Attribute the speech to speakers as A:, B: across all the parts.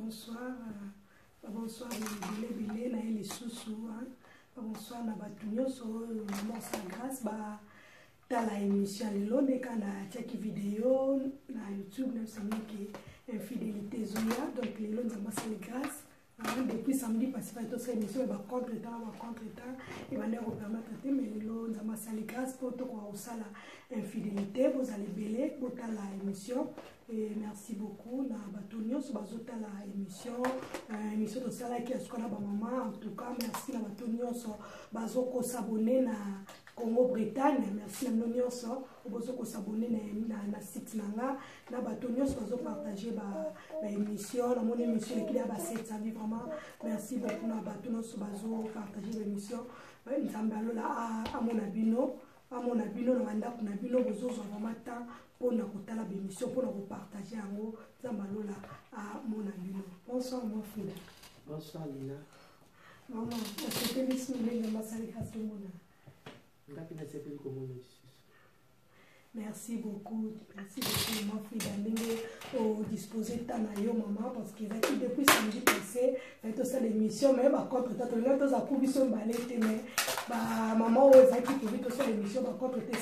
A: bonsoir. Bonsoir, les na les sous-sous. Bonsoir, na batunyo so maman sa grâce ba dans la émission lelo ndeka na check vidéo na YouTube na samiki infidélité zoya donc lelo nzamba sa grâce. Depuis samedi passé, il y a une émission de contre-temps, et on va permettre de mais nous avons salé grâce pour tout la infidélité, vous allez bêler pour la émission. Et merci beaucoup. Na batonio sur la émission de ça qui est ce qu'on a maman. En tout cas, merci na batonio sur bazoko s'abonner na Congo-Bretagne. Merci na batonio sur bazoko s'abonner na site nanga. Na batonio sur bazo partager ba émission. Na mon émission qui a ba 7 avis vraiment. Merci beaucoup na batonio sur bazo partager l'émission. Nzambalo la à mon abino. À mon abino na manda kuna bino bozo vraiment temps pour nous la bémission, pour nous partager en haut, Zambalola à mon ami. Bonsoir, mon frère.
B: Bonsoir, Lina.
A: Maman, est-ce que tu es de ma salutation? Merci beaucoup, mon frère. Au disposer de ta maman, parce que depuis samedi passé, fait ça l'émission, mais par contre, tu as tout ça pour bien balai, mais maman, vous avez tout vu tout ça l'émission, par contre, tu es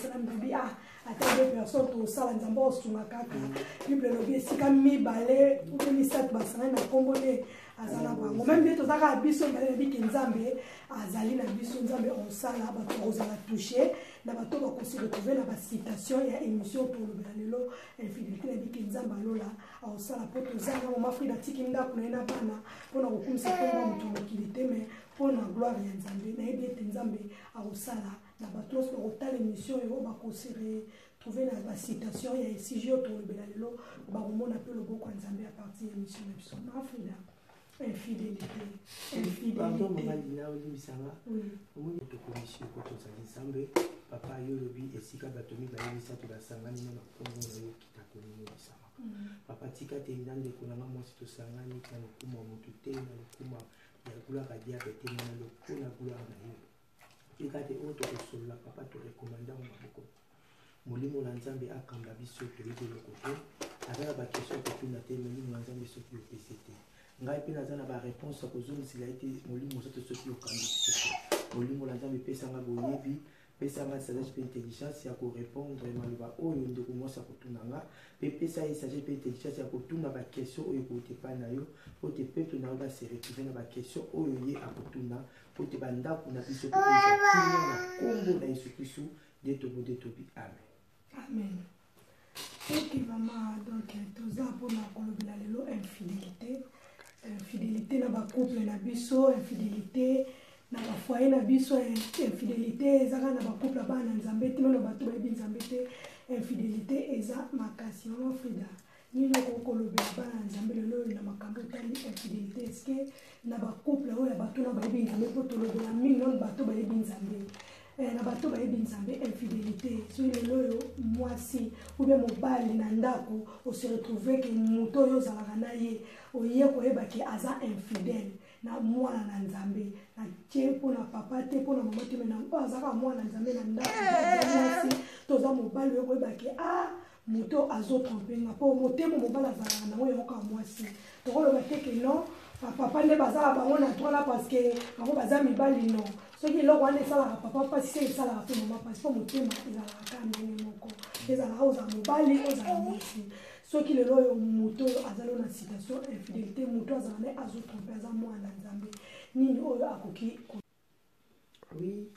A: dit ah. Attends deux personnes au salon d'abord sur ma carte. Bible lobby si comme mi balai ou mi sat basana na kombone azala bango. Même bien tout ça ka biso balai bi kinzambe azali na biso nzambe on sala ba ko ozala toucher na bato ba ko se retrouver na ba citation ya émission pour le balelo infidélité na bi kinzamba lola on sala pour tout ça na ma frida tikinda kuna ina bana pona ko kumisa ko mutu mokilité mais pona gloire ya nzambe na ebe nzambe a osala na bato so ota l'émission et on va considérer trouver la citation il y a ici j'ai autour le belalelo ba on a peu le beaucoup nzambe à partir de l'émission ma frida infidélité
B: pardon maman Lina olimisanga omoni to commission ko to nzambe papa yo lobi esika batomi ba yisa to basangani na kongo na yo kitakoni bisama papa tika te ndande kuna mama to sangani kana kuma mutu te na kuma ya kula ka dia bete na lo kuna kula na yo ikate oto kosola papa to recommanda maboko molimo la nzambe akamba biso to yelo koto avec ba question ko tuna te molimo la nzambe so ki PCT ngai pina zana ba réponse ko zone sila été molimo so to so ki okambi biso molimo la nzambe pesa nga boyebi pesa nga sagesse pe intelligence ya ko répondre maloba oyo ndeko mosa ko tunanga pe pesa ye sagesse pe intelligence ya ko tuna ba question oyo ko te pa na yo po te peuple na ba se retrouver na ba question oyo ye akotuna po te banda kuna biso ko na kombo na Yesu Kristo de tobi amen.
A: Amen. Ok maman, donc tous ça pour la colobila lelo infidélité na ba couple na biso, infidélité na ba foyer na biso, infidélité ezaka na ba couple ba na nzambe tino na bato ba nzambe te, infidélité eza makasi maman Frida. Ni na kolobila ba na nzambe lelo na makambo tali infidélité est-ce que na ba couple oyo bato na ba nzambe po tolobela mingi non bato ba nzambe. Na bato ba nzambe infidélité so lelo moi si ou bien mobali na ndako o se retrouver que muto yo zalaka na ye o ye ko yeba ki aza infidèle na mwana na nzambe na tie po na papa te po na mama te na azaka mwana na nzambe na ndako si toza mobali yo ko yeba ki muto azo tromper nga po motemo mobali azalaka na yo ka moi si to ko loba te que non papa ne bazala bango na toi là parce que bango baza mibali non ce qui est là on est ça là papa pas si c'est ça là pour maman parce que mon thème il a la caméra moko les ala aux mobali aux amosi ce qui est là moto azalo na situation infidélité moto azana azo tromper za mwana nzambe nini oyo akoki
B: oui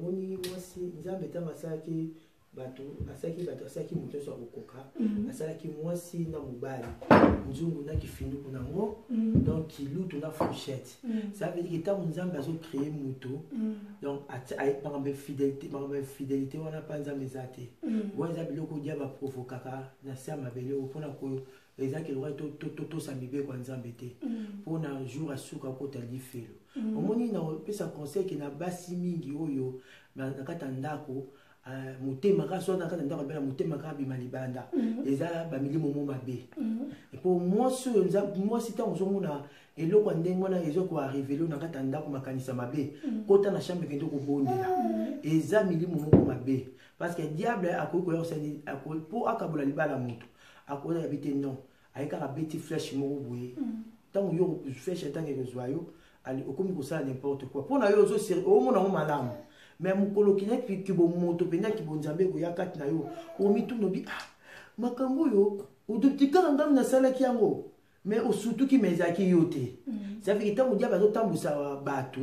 B: moni mwasi nzambe tamasaki bato asaki moto so akokoka asalaki mwasi na mobali nzungu na kifindu kuna ngo donc kilutu na fourchette ça veut dire que tant nzambe azo créer moto donc par fidélité wana pa nzambe zate boza biloko dia ba provokaka na sama bele opona ko ezaki lwa to samibe kwa nzambe te pona jour asuka ko tali felo omoni na pesa conseil que na basi mingi oyo na kata ndako mutema ka so na kata ndako bela mutema ka bi malibanda eza ba milimo mo mabe et pour moi si tant ozomona eloko ndenge wana ezoko arriver na kata ndako makanisa mabe kota na chambre kendo ko bondela eza milimo mo mabe parce que diable akoki ko yosani akoki po akabola libala mutu akoki habiter non ayika ka beti flèche mo boye tant que yo flèche tant que joyau ali okomi ko ça n'importe quoi pour na yo zo sérieux au mona malamu mais mukolo kinya ki bo moto penya ki bo nzambe ko yakati na yo o mitu no bi ah makambo yo o dutika ngam na sala ki yango mais au surtout ki mezaki yote ça fait que tant dia bazo tambusa batu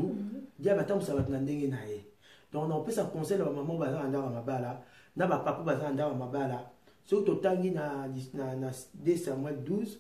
B: dia batambusa batu na ndenge na ye donc on peut ça conseil ba maman baza ndanga mabala na ba papa baza ndanga mabala surtout tangi na 2 Samuel 12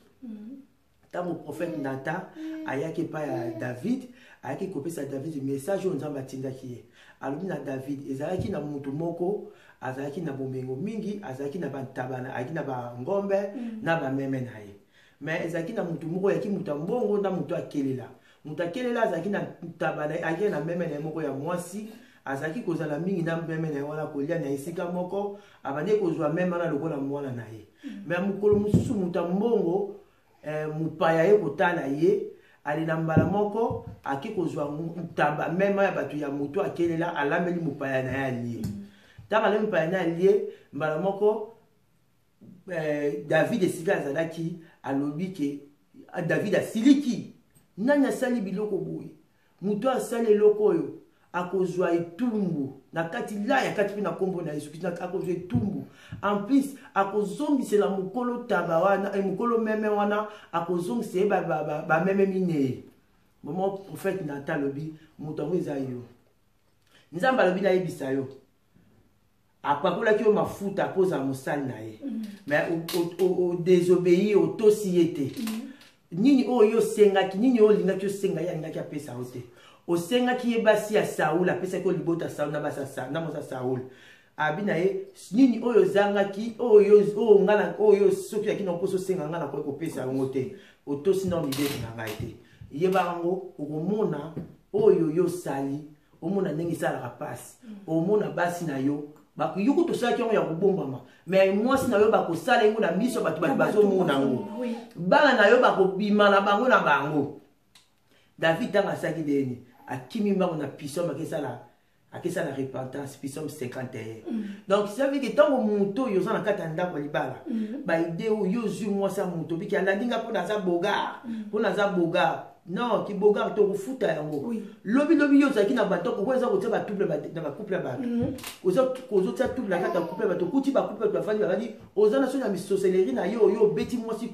B: tant le prophète Nathan ayaki pa David ayaki kopesa David message on nzamba tinda ki alobi na David ezalaki na mutu moko azalaki na bomengo mingi azalaki na bantabana ayaki na ba ngombe na ba meme na ye mais ezalaki na mutu moko yaki mutu mbongo na mutu akelela azalaki na tabana ayaki na meme na moko ya mwasi azalaki kozala mingi na meme na wana kolia na esika moko abande kozwa meme na lokola mwana na ye mais mukolo mususu mutu mbongo mupaya ye kotala ye ali na mbala moko aki kozwa taba meme ya batu ya mutu akelela alambeli mupaya na ya liye taba le mupaya na liye mbala moko David esika azalaki alobi ke David asiliki nani asali biloko boye mutu asali eloko oyo akozwa etumbu na kati la ya kati na kombo na Yesu Kristo akozwa etumbu en plus akozongisela mukolo taba wana mukolo meme wana akozongisela ba meme mine moment prophète Nathan lobi mutango ezayo nzamba lobi na yebisa yo apakola ki o mafuta poza mosali na ye mais o désobéir o tosiyete nini oyo sengaki nini o lingaki o senga ya ngaki apesa ote o sengaki ye basi ya Saul apesa ko libota Saul na basa na mosa Saul abina ye nini oyo zangaki oyo ngana oyo soki ya kino poso senga ngana ko pesa ngote o tosi na libeti na ngai te yeba ngo okomona oyo yo sali omona ndenge sala rapasi omona basi na yo bakuyuku to saki ya kubombama mais mwasi na yo bakosala ngo na miso batu bazo mona ngo bana na yo bakobima na bango na bango David tanga saki deni akimi mbango na puissance akesa la repentance puissance 51 donc ça veut que tant muto yo za na kata ndako libala ba idée yo zu mwasa muto biki alandinga pona za boga non ki boga to kufuta yango lobi yo zaki na bato ko kweza kotia ba double na ba couple ba kozo tia double na kata couple ba to kuti ba couple ba fali ba di ozana so na misocellerie na yo beti mwasi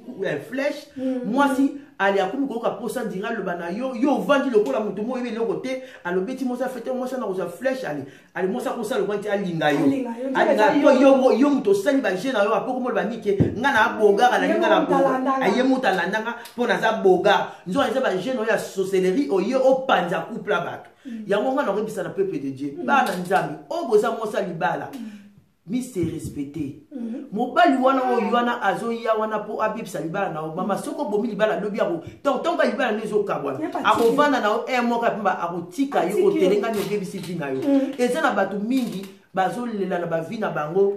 B: flèche mwasi ali akumi ko ka posa ndira lo bana yo vandi lokola mutu mo yebe loko te alo beti mwasa fete mwasa na koza flèche ali mwasa ko sa lo kwanti alinga yo yo mutu sani ba jena yo apoko mo ba nike ngana aboga na ninga na boga aye muta landanga pona za boga nzo eza ba jena ya sorcellerie oyo opanza couple bato yango ngana rebisa na peuple de Dieu bana nzambi oboza mwasa libala mi se respecter mobali wana oyo wana azoya wana po abibisa libala na mama soko bomi libala lobi ako tonga libala nezo kabwana akovanda na moka pamba akotika yo otelenga ni obebisi vina yo eza na bato mingi bazolela na bavina bango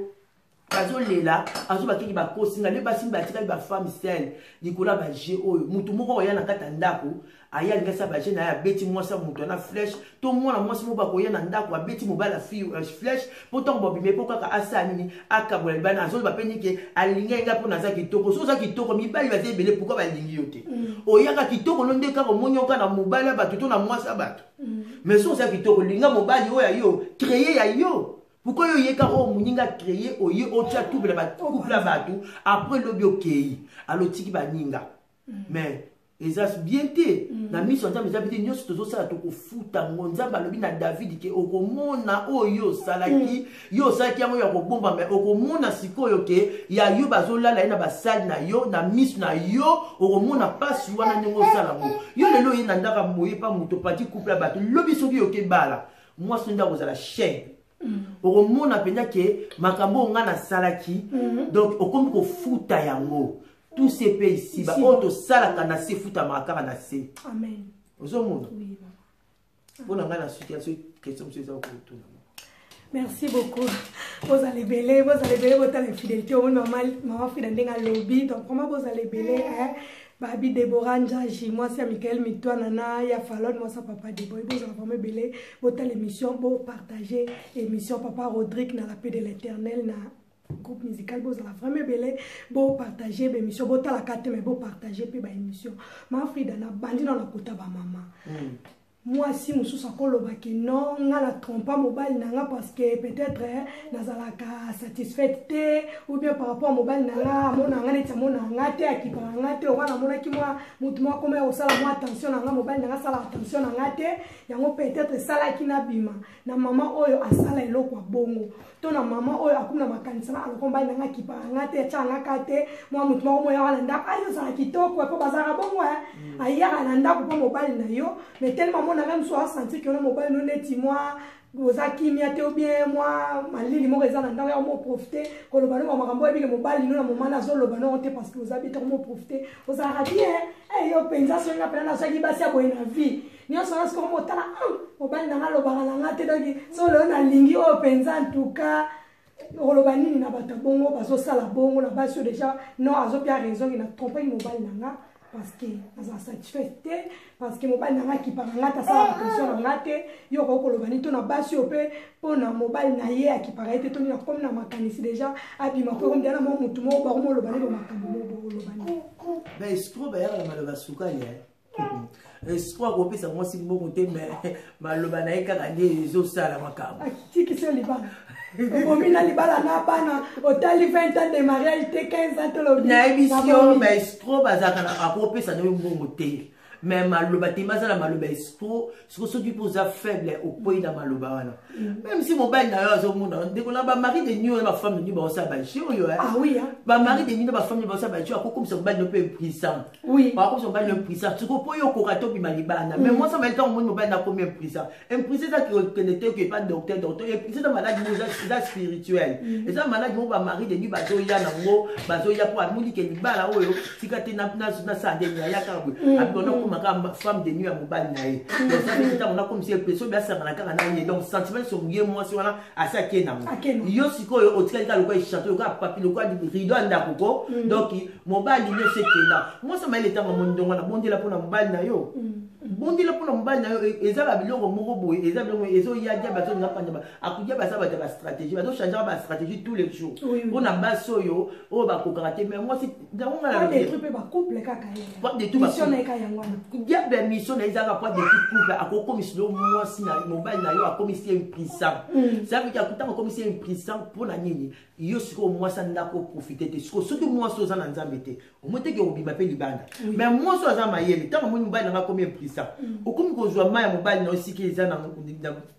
B: bazolela azobakiki bakosinga le basi batika ba femme style likola ba je oyo mutu moko oya na kata ndako aya ngasa ba je na ya beti mwasa mutu na flèche to mwana mwasi mo bakoya na ndako abeti mobala fille flèche pourtant bobi me pokaka asani akabola bana azoli ba penike alinga pona za kitoko so za kitoko mibali baze belé pourquoi balingi yote oyaka kitoko londe ka monyoka na mobala batu to na mwasa batu mais so za kitoko linga mobali oya yo créer ya yo. Pourquoi yo yeka o muninga créer o ye o tia tout la couple la batu après le biokei alotiki baninga mais ezas bienté na mission nzambe zabiti nyoso tozo sala to kofuta ngonzamba lobi na David ke okomona oyo salaki yo salaki yango ya kobomba mais okomona sikoyo ke ya yo bazolala na basali na yo na mission na yo okomona pasi wana ndengo sala mo yo lelo ye na ndaka moye pa muto pati couple la batu lobi soki yo ke bala moi sonda kozala chaîne okomona penya ke makambo nga na salaki donc okomi ko futa yango tous ces pays ici ba auto salaka na se futa makaka na se amen ozomona oui bona nga na situation question c'est ça ko tuna.
A: Merci beaucoup. Vous allez belé votre fidélité au normal maman fidèle à lobby donc comment vous allez belé hein Babi Deborah Njaji, moi c'est Michael Mitoua Nana, ya Fallon, moi c'est Papa Deboy, vous avez vraiment belé, votre émission, pour partager l'émission Papa Rodrigue dans la paix de l'éternel, na groupe musical bozala vraiment belé bo partager l'émission bo tala carte mais bo partager pe ba émission ma Frida na bandi na kota ba mama moi si mususu akoloba ke non nga na trompa mobile nanga parce que peut-être nazalaka satisfaite te ou bien par rapport mobile nanga mona nga neti mona nga te akipa nga te wana mona ki moi mutu mo comme au sala moi attention nanga mobile nanga sala attention nanga te yango peut-être sala ki na bima na mama oyo asala eloko bongo to na mama oyo akuna makanisa na aloko mobile nanga kipa nga te changa ka te moi mutu mo mo ya wana ndaka ayo sala kitoko po bazara bongo aya na ndako po mobile na yo mais tellement on a même soit senti que le mobile non est moi aux akimia te ou bien moi malili mo reza na ndanga mo profiter ko lo bano makambo e bi ke mobile no na moment na zo lo bano te parce que vous habitez mo profiter aux aradi yo penza so nga pena na so ki basi abo na vie ni on sens ko mo tala mobile na lo bana na te donc so lo na lingi o penza en tout cas lo banini na bata bongo bazo sala bongo na basi déjà non azo pia raison na tromper mobile nanga parce que ça satisfait parce que mobile nanga ki paranga ça pression nanga te yo ko ko lobani to na basi opé pona mobile na ye ki paraite to ni comme na makanisi déjà abima ko comme dana mo mutu mo ba mo lobani do makambo mo lobani
B: ben escro ba ya la maloba sukali escro ko pesa mo si mo te mais maloba na eka ngani zo sala makambo
A: tiki se liba Omina libala na bana otali 20 ans de mariage te 15 ans to lo
B: na émission mais trop bazaka na apropé ça no mbongo te mais maloba te mazala maloba escro ce que pour ça faible au point dans maloba wana même si mobile na yo azomona ndeko na ba mari de nuit na femme ni ba osa ba chio yo
A: ah oui
B: ba mari de nuit na ba femme ni ba osa ba chio ko comme ça mobile no peu puissant
A: oui
B: par contre mobile no puissant tu ko yo ko rato bi malibana mais moi ça m'a temps mon mobile na combien puissant impuissant ça qui n'était que pas docteur et c'est malade ça spirituel et ça malade mo ba mari de nuit ba zo ya na ngo ba zo ya pour amuli ke libala oyo sikate na sa de ya ka bu abona ma femme de nuit à mobile nae donc ça fait que on a comme si personne bien ça na kaka na donc sentiment sur mieux moi sur là à ça qui na yo siko au tika le quoi chanter le quoi papi le quoi rideau anda koko donc mobile ni c'est que là moi ça m'a l'état mon donc on a bondi là pour na mobile na yo bondi là pour na mobile na yo ezala biloko moko boye ezala biloko ezo ya dia bato na panja akudia ba ça ba stratégie ba do changer ba stratégie tous les jours on a baso yo o ba kokaraté mais moi c'est dans on a
A: des trucs ba couple kaka
B: pas de tout ba
A: mission na kayangwana
B: bien ben mission na izaka pas de tout couple akoko mislo moi si na mobile na yo akomisi impuissant ça veut dire que tant komisi impuissant pour na nini yo siko moi ça ndako profiter te siko surtout moi so za na nzambe te o mote ke obiba pe libanda mais moi so za mayele tant mo mobile na komisi impuissant o komi ko zwa maya mobile na aussi ke za na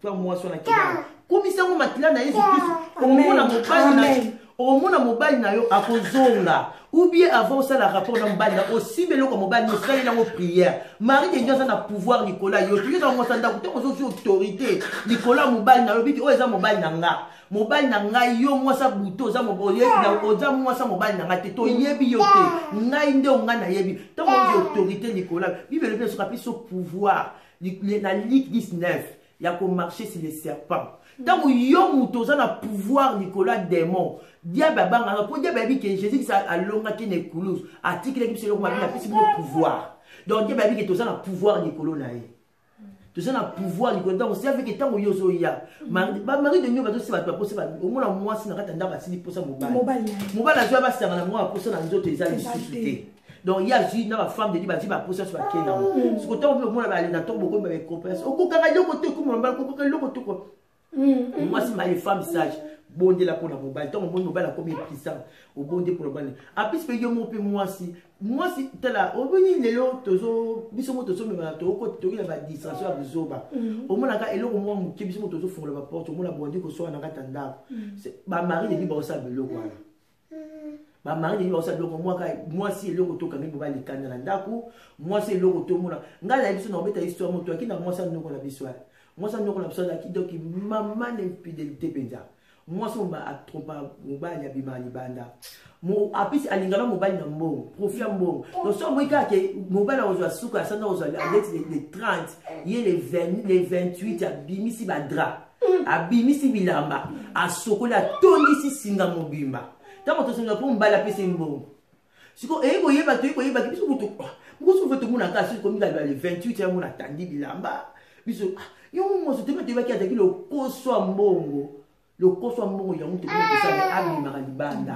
B: toi moi so na kila komisi ngo matila na Yesu Kristo o mona mobile na o mona mobile na yo akozonga ou bien avant ça la rapport dans mobile na aussi belo comme mobile no ça na prière Marie de Dieu ça na pouvoir Nicolas yo tu dans mon standard tu as autorité Nicolas mobile na yo bi o eza mobile na nga mobile na nga yo moi ça bouton ça mobile na oza moi ça mobile na nga te to yebi yo te ngai nde nga na yebi tant mon autorité Nicolas bible le sur appuie sur pouvoir la Ligue 19 il y a qu'on marcher sur les serpents tant yo mutoza na pouvoir Nicolas démon diable banga pour diable bi que Jésus ça a longa qui ne coulouse article qui c'est le mari la plus pouvoir donc diable bi que toza na pouvoir Nicolas nae toza na pouvoir Nicolas donc c'est avec tant yo zo ya mari de nous va aussi va poser au moins moi si na katanda ba sili pour ça mobile azo ba sanga na moi pour ça na nzoto ezali suscité donc il y a juste na femme de dit ba pour ça soit kena ce que tant on va aller na tombe ko ba compétence au ko kaka yo ko te ko mo ba ko ko loko to ko moi si ma femme sage bondé là pour la mobile tant mon mobile a combien puissant au bondé pour le mobile a plus que yo mon peu moi si tela au boni lelo tozo biso mo tozo me ba to ko to la ba distraction ya bizoba au mona ka eloko mo mo ke biso mo tozo fongola ba porte au mona bondé ko so na katanda ba mari de libre ça biloko wana ba mari de libre ça biloko moi si eloko to kangi mobile likanda na ndako moi si eloko to mona ngala biso na beta histoire mo to akina moi ça ndoko la biso moi ça ndoko la biso da ki donc maman infidélité penza moi ça m'a trompé mobile ya bimani banda mo apisi alingana mobile na mbongo profia mbongo donc so moi ka ke mobile ozwa suka sana ozwa avec les 30 y les 20 les 28 ya bimisi badra abimisi bilamba asokola tondisi singa mobimba tant que singa pour mbala pesi mbongo siko boyeba to boyeba biso muto muso veto muna ka siko comme les 28 ya muna tandi bilamba biso yo mo so te ba ki ataki le koso mbongo le coso mbongo ya mutu ça abi makalibanda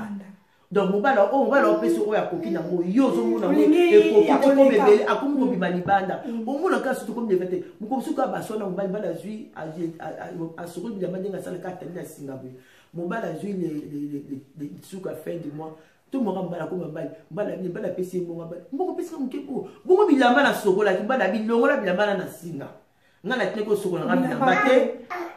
B: donc mobala on va leur peso oya koki na mo yozo mona mo e koki ko bebele akomi ko bima libanda o mona ka surtout comme devete mo suka ba sona mobala bala zui a sokoli bila mandenga sala ka tani na Singapour mobala zui les suka fin du mois tout mo ngamba ko mbala pesi mbongo pesi ko mkepo bongo bilamba na sokola ki mbala bilongola bilamba na singa ngana tne ko sokola ngana bilamba te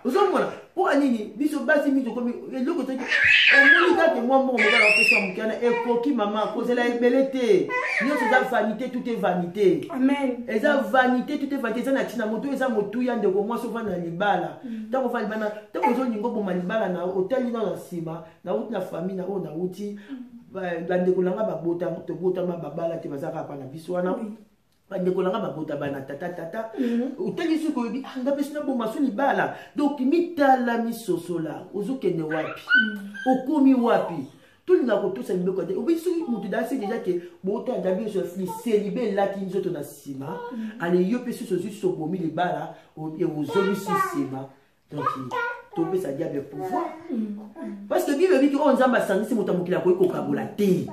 B: uzomona pour anini biso basi mito komi eloko te omoni kake moi mbongo mbala pesi mukana ekoki mama kozela ebelete nyonso za vanité tout est vanité
A: amen
B: eza vanité tout est vanité za na tina moto eza motu ya ndeko moi so vana libala tango fa libana tango zo ningo boma libala na hôtel na sima na uti na famille na o na uti bandeko langa babota to bota ma babala te bazaka pa na biso wana bandeko langa babota bana tata utali suko yobi anga pesina boma so libala donc mitala misosola ozokende wapi okomi wapi tulina ko tosa libeko te obiso mutu da c'est déjà que bota ndabi so fli célibé la ki nzoto na sima ale yo pesu so so bomi libala o ozomi sima donc tomber ça diable pouvoir parce que Bible dit qu'on nzamba sangisi mutamukila ko ikokabola te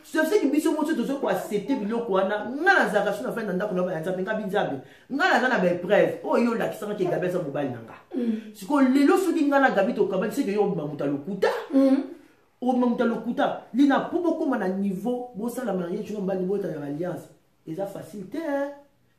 B: c'est ce que biso moto to ko accepter biloko wana ngala zaka suna fa ndako na ba nzambe ngabi nzambe ngala na ba preuve o yo la kisanga ke gabesa mobali nanga siko lelo soki ngala gabi to kabali c'est que yo mamuta lokuta o mamuta lokuta lina popo koma na niveau bo sala mariage tu mbali bota na alliance eza facilité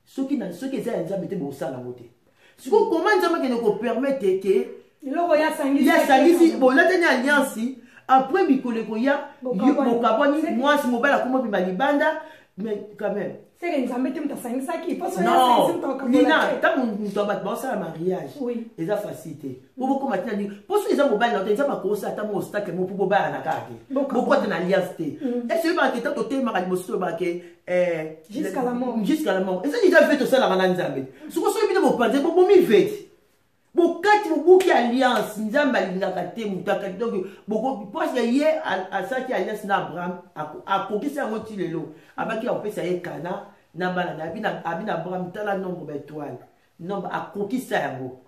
B: soki eza nzambe te bo sala mote siko comment nzambe ke ko permettre que
A: iloko ya
B: sangisi bon la tena alliance après bikoleko ya bokaboni moi si mobile akomo bima libanda mais quand même
A: c'est que nzambe te mtasangisa ki parce que
B: non lina tango muto bat ba sala mariage eza facilité bobo ko matina ni parce que eza mobile na eza makosa ata mo obstacle mo pour ba na kake boko tena alliance te est-ce que ba ke tanto te maka liboso ba ke
A: jusqu'à la mort
B: eza déjà fait to sala kana nzambe suko so bino bo panze bo mi vete bokati bobuki alliance nzamba lingaka te mutaka donc boko parce que ye asaki alliance na Abraham akokisa yango ti lelo abaki akopesa ye kana na bana na abina Abraham tala nombre d'étoiles nombre akokisa yango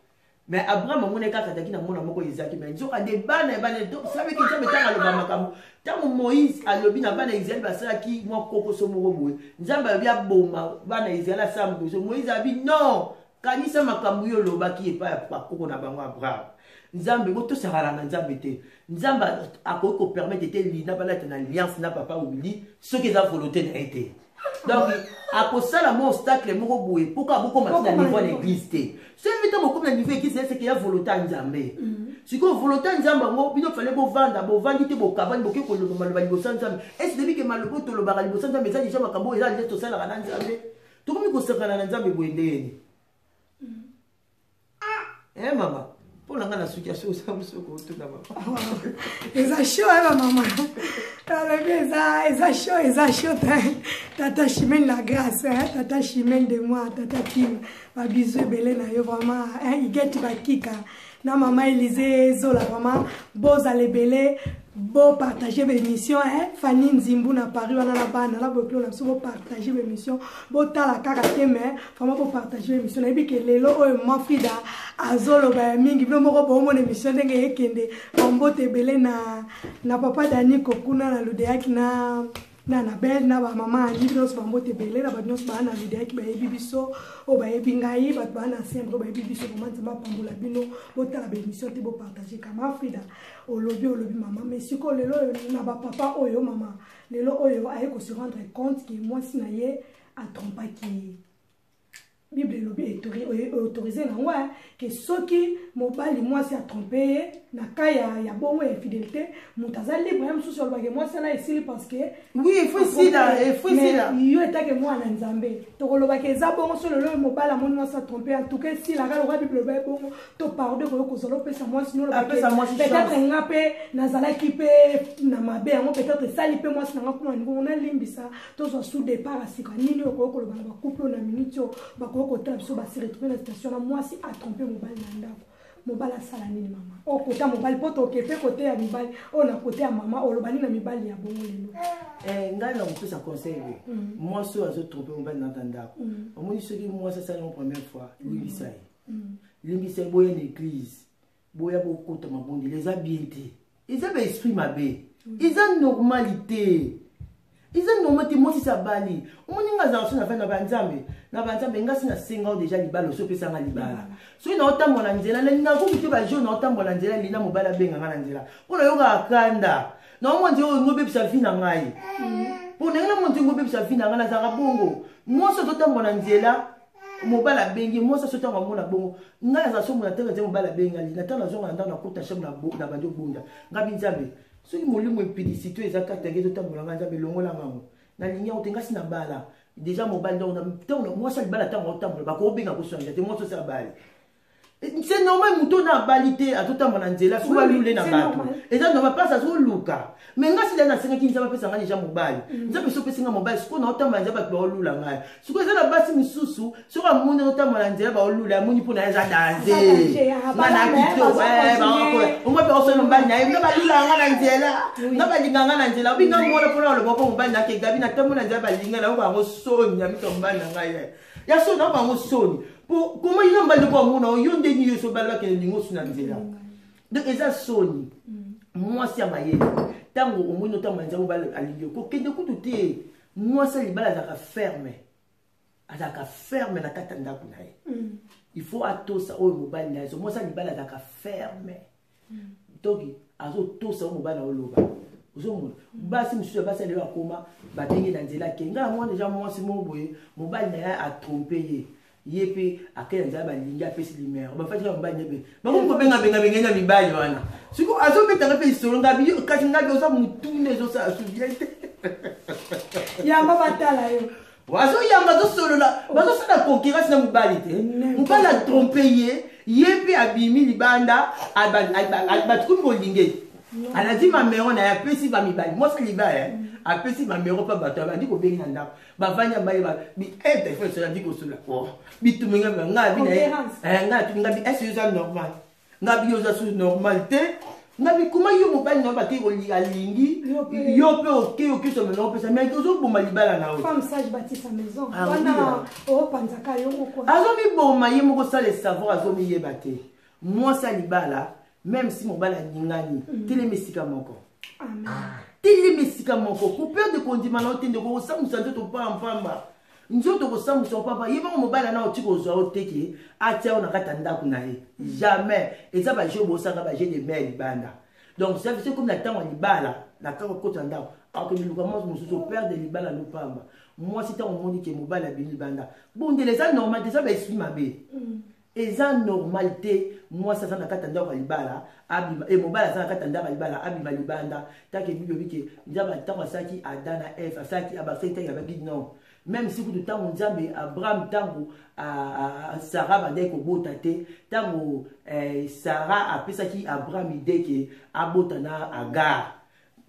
B: mais Abraham amone kaka taki na mona moko Isaac mais nzoka de bana donc ça veut dire que nzambe tanga loba makambo tango Moïse alobi na bana Israël basalaki mwa koko so moko boye nzambe abi aboma bana Israël asambo so Moïse abi non kanisa makambo yo lobaki epa ya pakoko na bango Abraham nzambe boto sakala na nzambe te nzambe akoki ko permettre te lina bala te na alliance na papa Willy ce que za volonté na été donc akosala mo obstacle moko boye pourquoi beaucoup maintenant niveau l'église te ce vite mo comme na niveau église c'est que ya volonté nzambe siko volonté nzambe ngo bino fallait bo vandi te bo kabani bo ke ko lo maloba libosa nzambe est-ce depuis que malobo to lo ba libosa nzambe za déjà makambo eza déjà to sala na nzambe to komi ko sakala na nzambe boendeni maman, pour la grande association, ça vous se retrouve d'abord.
A: Les achats, maman. Les achats, tata chimène la grâce, tata chimène de moi, tata Kim, ma bisou belé na yo vraiment, il get ba kika. Na maman Élisée Zola vraiment, beaux aller belé. Bon partager l'émission Fanny Nzimbu na Paris wana na bana la boklo na so partager l'émission bo tala kaka teme vraiment pour partager l'émission na bi ke lelo o ma Frida azolo ba mingi bino moko bo mo émission ndenge yekende ombote belé na papa Dani kokuna na ludeaki na belle na ba mama ali bino so bombote belé na ba nyos ba na ludeaki ba yebi biso o ba yebi ngai ba ba na sempre ba yebi biso comment ça va pambola bino bo tala l'émission te bo partager kama Frida olobi maman mais si ko lelo na ba papa oyo maman lelo oyo aye ko se rendre compte que moi si na ye a trompa qui Bible lobi est autorisé na ouais que soki mobali moi si a trompé na kaya ya bongo et fidélité mutaza libre même sur le bagage moi ça là ici parce que
B: oui il faut ici là
A: yo eta que moi na nzambe to ko loba ke za bongo sur le mobali a moi ça trompé en tout cas si la galo Bible lobi bongo to pardon ko solo pesa moi sinon le bagage peut-être ngape na zala kipe na mabe ngo peut-être sali pe moi si na ngakuna ngo na limbisa to so sous départ asika nini ko loba ba couple na minute ba ko tra so ba se retrouver la situation là moi si a trompé mobali na ndako mobali asala nini mama o kota mobali poto kepe côté ya mibali o na côté ya mama o lobani na mibali ya bongo lelo
B: ngai na mpesa conseil moi so azo tromper mobali na ndako omoni soki moi ça c'est la première fois limbisa boye na église boya bokota mabondi les habiletés ils ont esprit mabe ils ont normalité ils ont normalité moi si ça bali on ninga za so na fa na banzambe ngasi na senga déjà libalo so pesa nga libala so ina otambola nzela na ko kuti ba jeune otambola nzela lina mobala benga nga na nzela pona yoka akanda na mo nzela ngobe bisa fina ngai pona ngana mo nzela ngobe bisa fina nga na za bongo mo so totambola nzela mobala bengi mo so tanga mona bongo nga za so mona tanga ze mobala benga lina tanga zo nganda na kota shamu na banjo bunda ngabi nzambe so ki molimo impédicité ezaka tangi totambola nga nzambe longola ngango na linya otengasi na bala déjà mobile donc moi ça bala tango otambola bako benga ko sonja te moi so ça bali c'est normal muto na balité a totambola nzela so balule na bato et ça ne va pas ça so luka mais ngasi la na senga ki nzaba pesa nga déjà mobile nzaba so pesa nga mobile so na otambola nzaba ba olula ngai so ko ezala basi misusu so ka mona otambola nzela ba olula moni pona eza danze mana kito ba ko o mo pe o so no mbali na yeba balula nga na nzela na balinga nga na nzela binga mona pona lo boko mobile na ke gabi na tamona nzaba balinga na ba ngo so nya mito mbali na ngai ya so na ba ngo so comment il a mal de voir mon yon de ni so balba ke lingo suna nzela donc eza soni moi si amaye tango o mono tango nzabo bal alingo ko kende kututé moi ça libala za ferme azaka ferme na katanda kunaye il faut atosa o mobile na so moi ça libala za ferme donc azo tosa o mobile na oloba ozo basi monsieur basi le akoma ba bengi na nzela kenga moi déjà moi si mon boye mobile na a trompé yepe akaya nzaba linga pesi limer ba fati ba nyebe ba ko benga nya mibali wana siko azo betanga pe solo ngabi kati ngabi osa mutune zo sa subiete
A: ya baba tala yo
B: wazo yamba zo solo la bazo sana concurrence na mibali te mbala tromper yepe abimi libanda alba tuko linge alazi ma mero na ya pesi ba mibali mo sa libaya apesi ma mero pa bato ba ndiko bengi na ndako ba vanya mai ba bi ete fe so ndiko so la ko bi tumenga nga bi na nga tu nga bi est-ce que normal nga bi yo za sous normalité nga bi kuma yo mo ba na ba ke ko lingi yo pe o ke so me no pesa mais ko zo boma libala na o
A: femme sage bâtit sa maison wana o panzaka yo ko
B: azo mi boma yemo ko sa le savoir azo mi yebate moi ça libala même si mon bala ningani telemesika moko
A: amen
B: telemesika moko pour peur de condiment na otende ko samusa nzoto pa mfamba nzoto ko samusa papa yeba mo bala na otiko zo oteki atia ona kata ndako na ye jamais et ça va jouer bossa ba j'ai des mères libanda donc ça c'est comme la temps libala la ka ko tanda alors que nous commençons mususu peur de libala no pamba moi si tant on dit que mo bala libanda bon de les normal ça va esprit mabe eza normalité moi ça na katanda ko libala abi e mobala ça na katanda ko libala abi malibanda take biyo bike njaba tango saki adana f saki abaseta ya babi non même si tout temps nzambe Abraham tango a Sarah bande ko botate tango Sarah apesaki Abraham ideke abota na Agar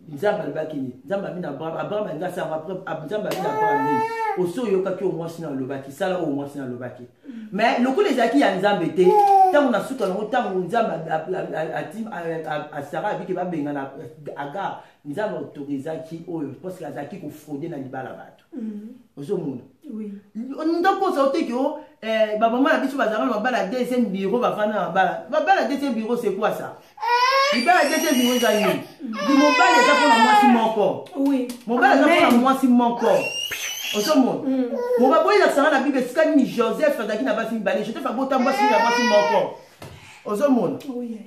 B: nzamba albakini nzamba mina Abraham nga Sarah nzamba mina Abraham oso yoka ki o mwasi na lobaki sala o mwasi na lobaki mais le coup les acquis ya nzambe te tango na suka na tango nzamba a Sarah biki ba benga na Agar nzamba autorisaki oyo parce que azaki ko frauder na libala bato ozo mona
A: oui
B: ndako sa oteki o ba maman na biso bazanga na bala deuxième bureau ba fana na bala deuxième bureau c'est quoi ça libala deuxième bureau za ni di mobile za pour moi si moko
A: oui
B: mobile za pour moi si moko ozo mona mo ba boyi na sanga na bible skani ni Joseph azaki na basi mbali je te fa bota moi si na basi moko ozo mona
A: oui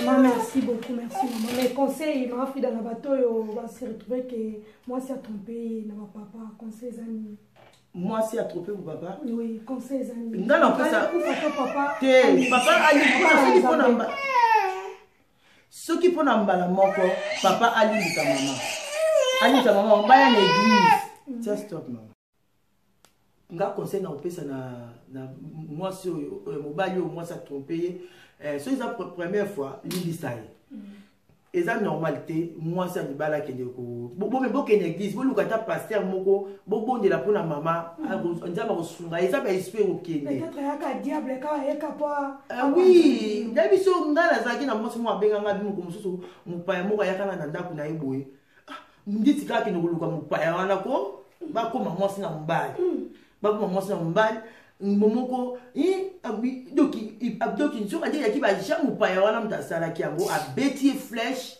A: maman, merci beaucoup, merci maman. Les conseils, ma fille dans la bateau, on va se retrouver que moi c'est à tromper, non papa, conseils amis.
B: Moi c'est à tromper mon papa.
A: Oui, conseils amis.
B: Non non ça.
A: Papa.
B: Papa ali ceux qui font namba. Ceux qui font namba moko, papa ali ta maman. Ali ta maman, on va à l'église. Tiens stop maman. Nga conseil na opesa na moi sur mobile moi ça tromper. C'est la première fois, l'Isaïe. Et la normalité, moi, ça n'est pas là que de ko. Bon, mais beaucoup d'église, beaucoup de pasteur, beaucoup de la pour la maman, on dit à mon souverain, et ça va espérer au Kenya.
A: Peut-être qu'il y a un diable, il y a un capot.
B: Oui, d'ailleurs, si on a la zaki, na moi, c'est moi, benga ngabi, mon père, mon père, kana nanda kuna iboye. On dit que nous voulons mon père, on a quoi? Bah, comme moi, c'est na mbali. Bah, comme moi, c'est na mbali. momoko abdoki soki ande yaki bajamu paya wana moto asalaki yango abeti flèche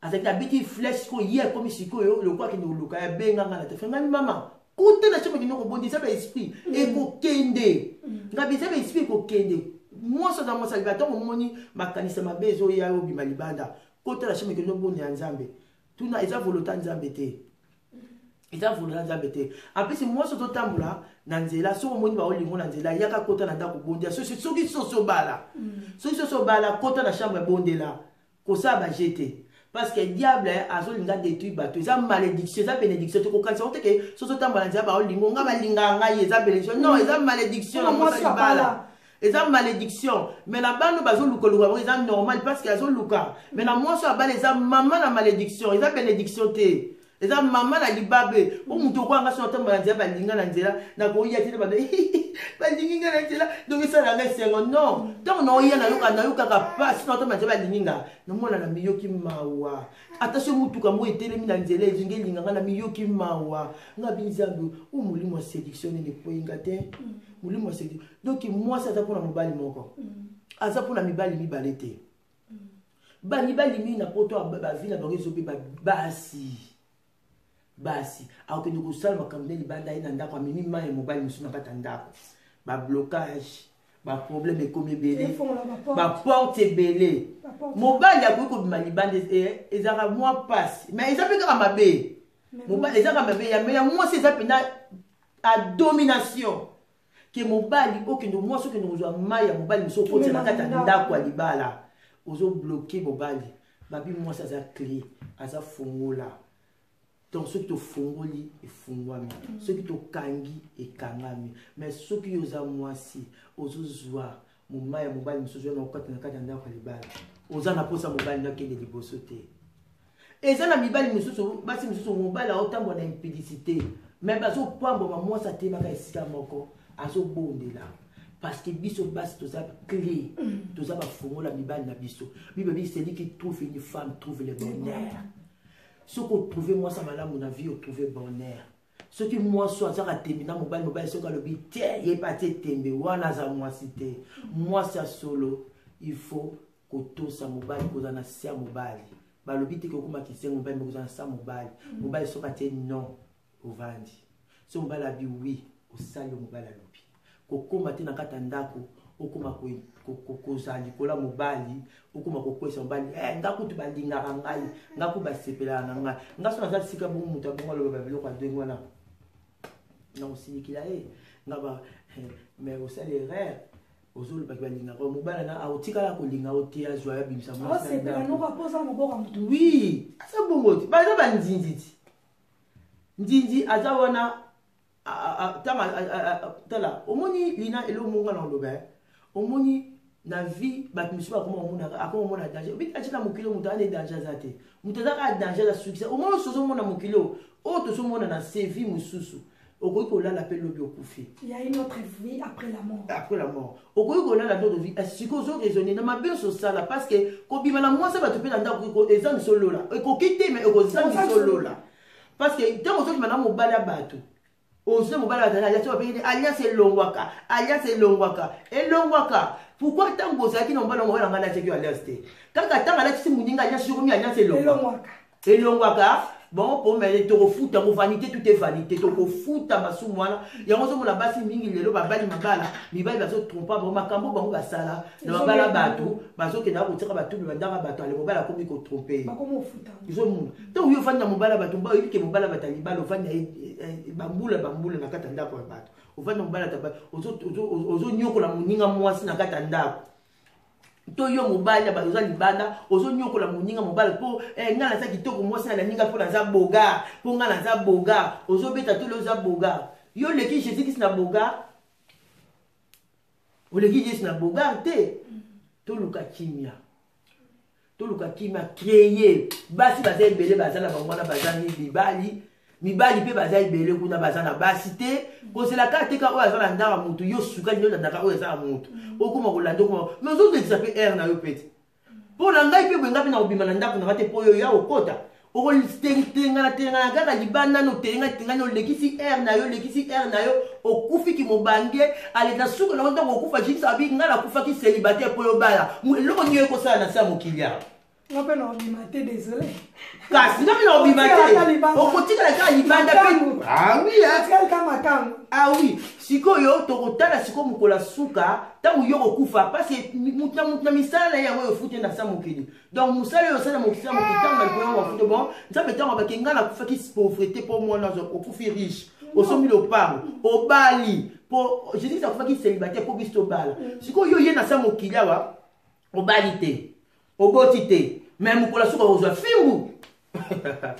B: azalaki abeti flèche ko ye akomi sikoyo lokola akende koluka yabenganga na te ngami mama kuta na chambre kende kobondisa baesprit ekokende ngabi eza baesprit ekokende mwasi aza mwasi aliba ntango omoni makanisa mabe ezoya obima libanda kota na chambre kende obonde ya nzambe tuna eza volonté nzambe te eza volonté nzambe te apesi mwasi ozotambola na nzela soki omoni baolingo na nzela yaka kota na ndako bondela soki soso bala kota na chambre bondela kosala bajete parce que diable azolinga détruire bato eza malédiction eza bénédiction tokokanisa ote ke soso otambola na nzela baolingo nga balingaka ngai eza bénédiction non eza malédiction na mwasi libala eza malédiction mais na bano bazoluka bango eza normal parce que azoluka mais na mwasi abala eza mama na malédiction eza bénédiction te eza mama na libabe o mutu okwanga so otambola na nzela balinga na nzela nakoya te bano balinginga na nzela donc esalanga esengo non ntango naoya nayokaka pasi na otambola na nzela balinginga nomona na miyoki mawa ata so mutuka mo etelemi na nzela ezingi elinganga na miyoki mawa nga binzambe o molimo ya séduction nene koyinga te molimo ya séduction donc mwasi aza mpona mobali moko aza mpona mibali mibale te bamibali mingi na poto bavi na bango ezobe basi akokende kosala makambo nde libanda ye na ndako amemi mai ya mobali mosusu na kati ya ndako bablocage baproblème ekomi ebele baporte ebele mobali akoki kobima libanda ezalaka mwa pasi mais eza mpe kaka mabe mobali ezaka mabe ya mela mwasi eza mpena adomination ke mobali okende mwasi okende kozwa mai ya mobali mosusu okotisa na kati ya ndako ya libala ozobloke mobali babi mwasi aza clé aza fongola donc soki tofungoli efungwami soki tokangi ekangami mais soki oza mwasi ozozwa moma ya mobali mosusu na okati na kati ya ndako ya libala oza na posa mobali nakende liboso te eza na mibali mosusu basi mosusu mobali aotambola na impudicité mais bazopambwa bamwasi atebaka esika moko azobondela parce que biso basi toza clé toza bafungola mibali na biso bible dit celui qui trouve une femme trouve le bonheur. Ce qu'on trouve moi ça malamu na vie, on trouve bonheur. Ce qui moi soit ça terminer mobile ce que le but est pas tembe wana za moi cité. Moi ça solo, il faut que tout ça mobile ko na sia mobile. Ba le but que kuma ki se mobile ko na sa mobile. Mobile so ka te non au vandi. Ce mobile a dit oui, au sali mobile a lobi. Ko koma te na kata ndako, okoma kozali kola mobali okoma kokwesa mobali ngaku tu balingaka ngai ngaku basepela na ngai ngaso na sika bongo mutu abongo loba biloko adengo na osilikila ngaba mais osali erreur ozolo ba balingaka mobali na aotikala kolinga ote azwa ya bimisa mwasi
A: na no raposa moboko mutu
B: oui asa bongo ti ba ba nzinzi aza wana tala omoni lina elo monga na loba omoni na vie bat misu akoma mona danger bit atika mokilo mutu ane danger zate mutu azaka danger za succès omoni sozo mona mokilo o to so mona na sevi mususu okoki kolala pe lobi okufi
A: il y a une autre vie après la mort
B: okoki kolala d'autres vie asiko zo raisonner na mabe so sala parce que kobima na mwasa bato pe na ndako ko ezami solola ekoki te mais ekozami solola parce que tango so kimana mobali ya bato ozo mobali azana alliance elongwaka pourquoi tango ozalaki na mobali mobali ngana teki alliance te kaka tango alaki muninga alliance yokomi alliance elongwaka bon pour mais tokofuta mo vanité tout est vanité tokofuta masumu wana yango zomona basi mingi lelo babali mabala mibali bazo trompa ba makambo bango basala na babala bato bazokenda kotika bato bandaka bato ale mobala komi ko tromper
A: bakomofuta
B: izomuna to yo fanda mobala bato ba yiki mobala batali balo fanda bambula na kata ndako ya bato ofanda mobala taba ozo nyokola muninga mwasi na kata ndako to yo mobali bazoza libanda ozo nyokola muninga mobali po ngana za kitoko mwasi na ninga po na za boga po ngana za boga ozo beta to lo za boga yo leki Jésus Christ na boga o leki Jésus na boga te to luka kimia créer basi bazali belé bazala bangwana bazali mibali pe bazali belé kuna bazana basi te kozela ka te ka o azala ndaka mutu yo suka nyo ndaka o ezala mutu okoma kolanda okoma mais ozo te sape air na yo pete pour la ngai pe benga pe na obima na ndako na te po yo ya okota
C: okolitengana kaka libanda no tenga no lekisi air na yo okufi ki mobange aleta suka na ntango okufa jikisa abi ngala kufa ki célibataire po yo bala eloko nyo ekosala na sa mokili awa
A: nga mpe na obima te désolé
C: kasi nga mpe na obima te okotikala kaka libanda ah oui sikoyo tokotala sikoyo mokola suka ntango yo kokufa parce na misala na ye yango efute na sa mokili donc mosala oyo osala mokili ntango na likolo wafute bon nzambe ntango abaki nga nakufaki pauvreté mpo mwana okufi riche osombi lopango obali po jésus akufaki célibataire mpo biso tobala sikoyo yo ye na sa mokili awa obali te oboti te mais mokola suka ozwa fimbu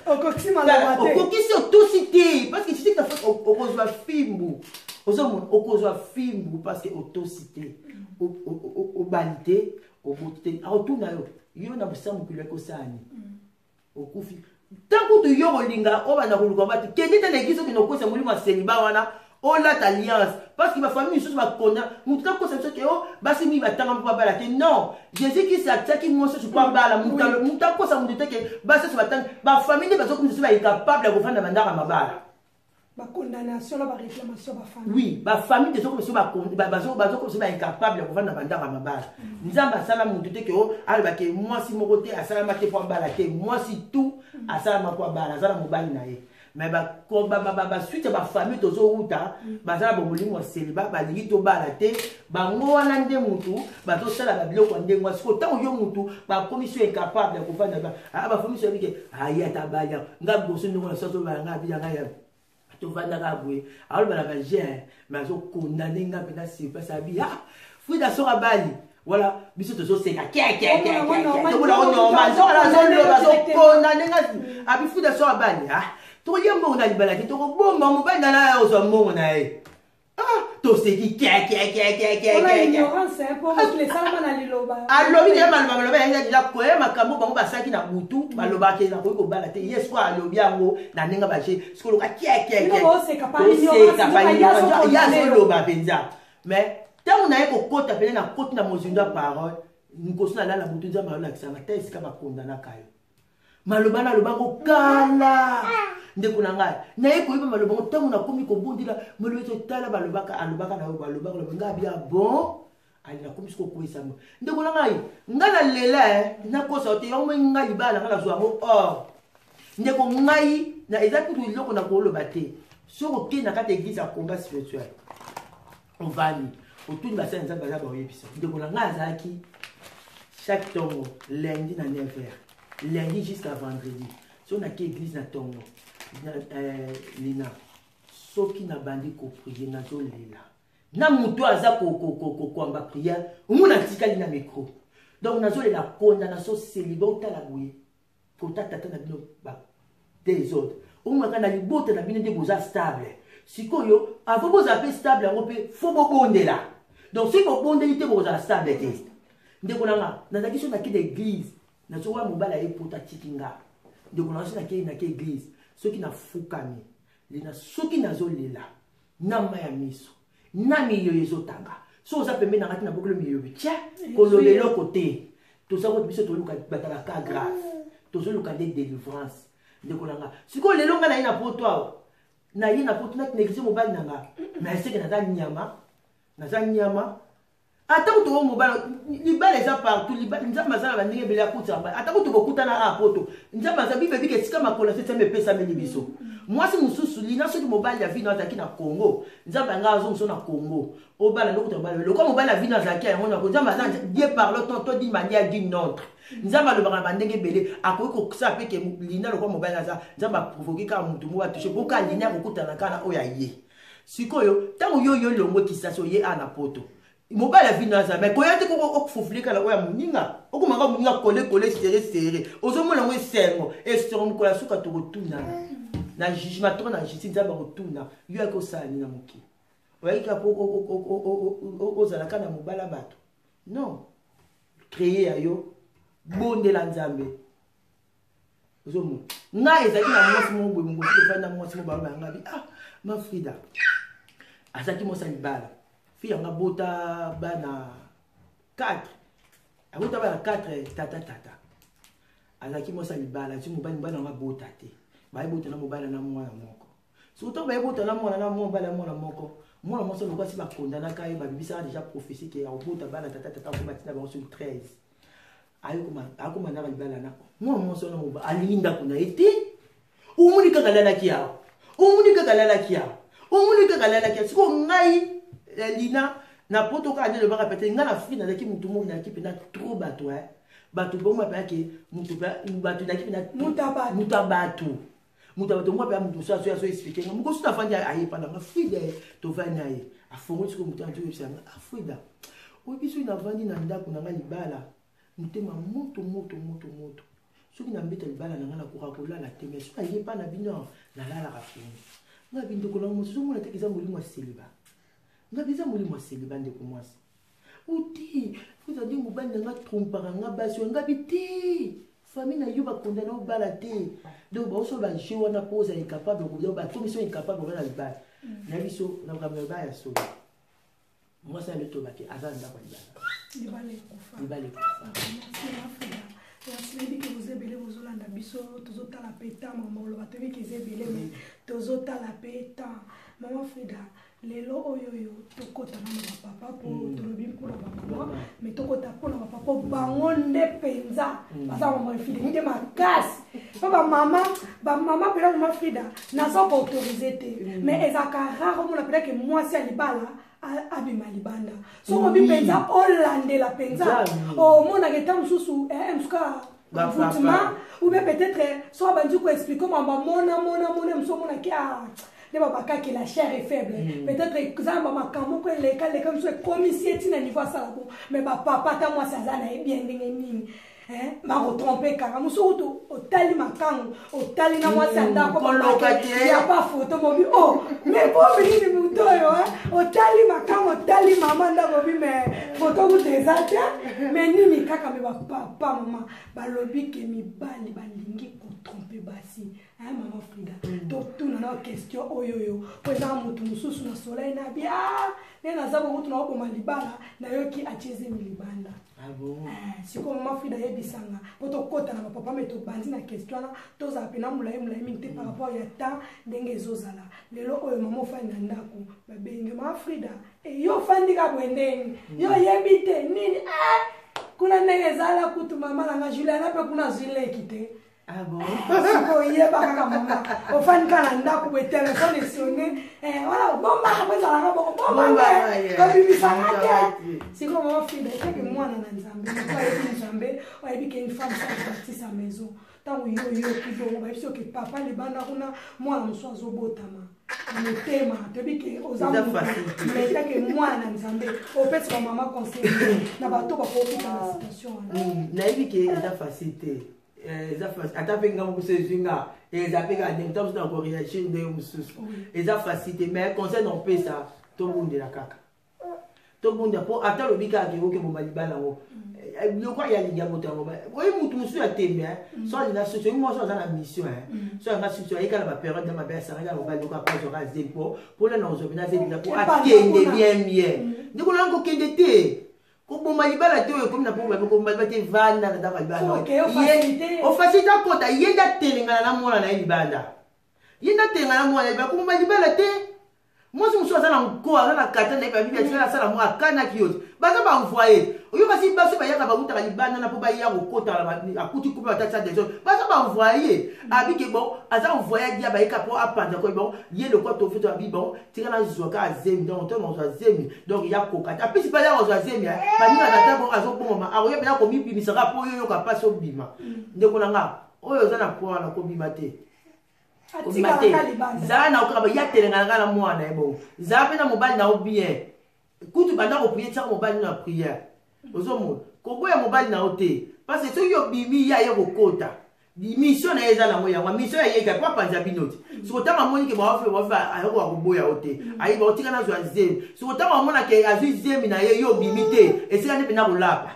C: okokisi otosi te parce que jésus okozwa fimbu okozwa fimbu parce que otosi te obali te oboti te akotuna yo na busa mokili ekosani okufi ntango tu yo kolinga obanda koluka bati kende te na eglise okende okosa molimo ya célibat wana olata alliance parce que bafamille misusu bakona motu takosa biso ke o basi mingi batanga mpo babala te non jésus kristo atiaki nyonso mpo abala motu akosa motu te ke basi nyonso batanga bafamille nde bazokomi biso baicapable ya kofanda bandaka mabala
A: bacondamnation na baréclamation bafamille
C: oui bafamille te zokomi biso baicapable ya kofanda bandaka mabala nzambe asala motu te ke o alobake mwasi moko te asalama te mpo abala te mwasi tu asalama mpo abala azala mobali na ye mais suite ba famille tozo uta bazala ba molimo wa célibat ba lingi to bala te bango wana nde mutu bazo sala ba biloko nde ngwa siko tango yo mutu ba commission incapable ya kufanya ba famille so bike aya tabaya nga boso ndongo na soso ba nga bi nga ya to vanda ka bwe alors ba je mais zo condamner nga pena si pas sabi fuida so bali voilà biso tozo seka to bula ono mazo la zo bazo condamner nga abi fuida so bali tokolia mbongo na libala te tokobomba mobali na naye ozwa mbongo na ye toseki alobi te maloba yango deja koya makambo bango basalaki na butu balobaki nakoki kobala te ye siko alobi yango na ndenge baje sikoloka toseka yazoloba mpenza mais ntango naye kokota pene na koti na mozindo ya parole nkosi nalala butu nzambe alolakisanga te esika bakondanaka yo maloba nalobango kala ndeko na ngai naye koyeba maloba ngo ntango nakomi kobondela maloba totala balobaka alobaka na yo balobaka nga bia bon ali nakomi siko koyesama ndeko na ngai nga na lela nakosa te yango nga libala nga nazwa yango or ndeko ngai na eza kutu eloko na koloba te soki okei na kati église ya combat spirituel ovandi otuni basali nzambe aza baoyebisa ndeko na ngai azalaki chaque tongo lundi na 9h lundi jusqu'à vendredi so naki église na tongo lina soki na bandi koprie nazolela na mutu aza kokwamba prière omona tikali na micro donc nazolela condamnation célibat otala boye kotatata na bino désordre omonaka na libota na bino nde boza stable sikoyo avant bozala mpe stable yango mpe fo bobondela donc soki bobondeli te bozala stable te ndeko nanga nazalaki so naki na église nazowa mobali ayepota tiki nga ndeko nanga so naki église soki nafukami lina soki nazolela na ma ya miso na miyoyo ezotanga so oza pembeni nanga te na bokolo miyoyo tia koloba eloko te toza koto biso toluka batalaka grave tozoluka nde délivrance ndeko nanga sikoyo lelo nga naye na poto awa naye na poto nakineglize mobali nanga mais seke naza nyama atako to mobali libala eza partout nzambe azala bandenge ebele akutaka atako to bokutana a poto nzambe aza bible bike esika makolo ase nzambe epesameli biso mwasi mosusu lina soki mobali ya vino azalaki na congo nzambe anga azongiso na congo obala ndokuta mobali lokwa mobali ya vino azalaki yango nako nzambe aza die parle to d'une manière d'une autre nzambe alobaka na bandenge ebele akoki kokosala mpe ke lina lokwa mobali aza nzambe aprovoke kaka motu moko atushe poka lina akokutana kaka na oyo aye sikoyo ntango yo elongo ekisasi oye a na poto mobile vino aza mais koya te okufufuli kala oya moninga okomaka moninga kole serré ozomona ngo esengo esengo mokola suka tokotuna na jugement toko na justice nzambe akotuna yo akosala nini na mokili oyaki kapo ozalaka na mobala bato non créer ya yo bondela nzambe ozomona nga ezalaki na mwasi moko boye mongosi efai na mwasi moko balobanga bi ma Frida azalaki mwasi ya libala fi yanga bota bana 4 abota bana 4 tata azaki mosa libala ti mobali mobali nanga bota te bayebota na mobali na mwana moko surtout bayebota na mwana na mobali na mwana moko mwana moso lokwa si bakondanaka ye babibisaka déjà prophétie ke akobota bana tata koma tina bango sur 13 akomandaka libala na mwana moso na mobali alingi ndako na ye te omoni kaka lalaki awa omoni kaka lalaki awa siko ngai lina na poto ka nde lobaka pete nga na fri nazalaki mutu moko nazalaki mpena trop bato bato bongo bapeyake bato nazalaki mpena mutu ya bato mwa mpe mutu so aso explike nga mokoso nafandi ayepa nanga frida tovani na ye afongoli siko mutu anti oyebisanga frida oyebi soki navandi na ndako na nga libala motema moto soki na mbeta libala na nga nakoka kolala te mais soki ayepa na bino nalalaka fini nga bindeko nango mosusu omona teke eza molimo ya seliba nga biza molimo ya seliba ndeko mwasi oti fozadi mobali na nga trompaka nga basi nga bi te famille na yo bakondana obala te donc baoso baje wana mpo oza incapable bakomiso incapable wana libala na biso na makambo ya libala ya solo mwasi ane tobake aza ndako libala ekufa
A: nasiyebi ke boza ebele bozolanda biso tozotala pe ta mama oloba toyebi ke eza ebele me tozotala pe ta mama Frida lelo oyo tokota na bapapa po tolobi mpona bamama me tokota mpona bapapa po bango nde mpenza baza mama infidelité makasi po bamama mpena mama Frida naza koautorize te mais ezalaka rare omona mpena mwasi ya libala abima libanda soko mpenza olandela mpenza omonaka eta mosusu msuka voûtement ou bien peut-être so abandi koexplike mamba mona mosu omonaki ne babakaki la chair est faible peut-être zamba makambo ko leka mosu ekomisi etina niveau asala bo mais bapapa ata mwasi aza na ye bien ndenge nini bakotrompe kaka mosu kutu otali makango otali na mwasi andako ya pa foto mobi mais po nini mutu oyo otali makango otali mama ndako bi mais foto kutu eza te mais nini kaka me bapapa mama balobi ke mibali balingi kotrompe basi mama Frida totuna na question oyoyo po eza motu mosusu na soleil na bi ne naza bokutu na oboma libala nayoki atieze milibanda siko mama Frida yebisanga po tokota na bapapa me tobandi na question wana tozala pena molai mingi te par rapport ya temps ndenge ezozala lelo oyo mama ofandi na ndako babenge mama Frida yo ofandika boye ndenge yo yebi te nini kuna ndenge ezala kutu mama nanga Juliana mpe kuna azwileki te siko yeba kaka mama ofandi kaka na ndako boye telefone esone wana bombaka po ezalaka boko bombanga kobibisanga te siko mama Frida eteke mwana na nzambe oyebi nzambe oyebi ke une femme sa bâtisse à maison ntango yoyoki bongo bayebi soki papa libanda kuna mwana mosu azobotama motema toyebi ke oza metake mwana na nzambe opesi bamama conseil na bato bakokita na situation wana
C: nayebi ke eza facile te ata mpe nga mosusu ezinga eza mpe kaka ndenge ntango na koreagir ndenge mosusu eza facile te mais conseil na opesa tobundela kaka tobunda mpo ata lobi kaka kekoke boma libala yango lokwa yalingi abota yango oye mutu mosusu ya tembe so alinga soki mwasi aza na mission so anga susu ayekala baperiode mabe asangaka mobali loko apazwaka azeli mpo nana ozwa pena azelika mpo akende bien ndeko nanga kokende te koboma libala te oyo komi na mpo koboma libala te vanda na ndako libala ofacilité akota ye nde atelengana na mwana na ye libanda ye nde atelengana na mwana na ye libala koboma libala te mwasi mosusu aza na nko aza na kata na ye babibi atikala asala mwa akanaki yote baza baenvoye oyo basi baso bayaka bakutaka libanda na mpo baya kokota akuti kupe batatisa des autres baza baenvoye abike bon aza envoye adia bayeka mpo apanza koye bon ye lokwa tofeto abi bon tika nazwaka azemi donc to nazwa azemi donc ya kokata apesi mpa ya nazwa azemi baninga tata bon azobongoma akoye pena komibimisaka mpo oyo yoka mpasi obima ndeko na nga oyo oza na poa na kobima te zala na okaka bayatelengana nga na mwana ye bongo zala mpe na mobali na yo bien kutu banda koprie tiaka mobali na priere ozomona koboya mobali na yo te parce que soki obimi ya ye kokota mission na ye eza nango yango mission ya yeka po apanza bino te sikotanga amonike bawafe ayokoka koboya yo te ayiba otika nazwa zemi sikotanga amonake azwi zemi na ye yo obimi te esika nde mpena kolapa.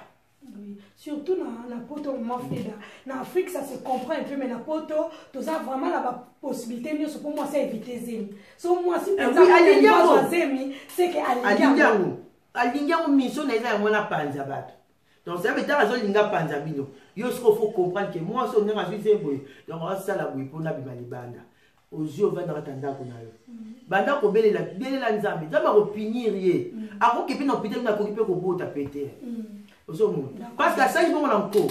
A: Surtout dans la poto Frida. En Afrique, ça se comprend un peu, mais la poto, tu as vraiment la possibilité, mais pour moi, c'est éviter Zemi. So, moi, si tu as Zemi, c'est que
C: Alindiango, mission, n'est pas un panza bat. Donc, ça veut dire que Linga panza bino. yo ce qu'il faut comprendre que moi si on est rassuré c'est boy donc on ça la boy pour na bimali banda aux yeux va dans tanda ko na yo banda ko belela nzambe nzambe ko punir ye ako ke pina hôpital na ko kipe ko bota péter ozo mo parce que ça il bon encore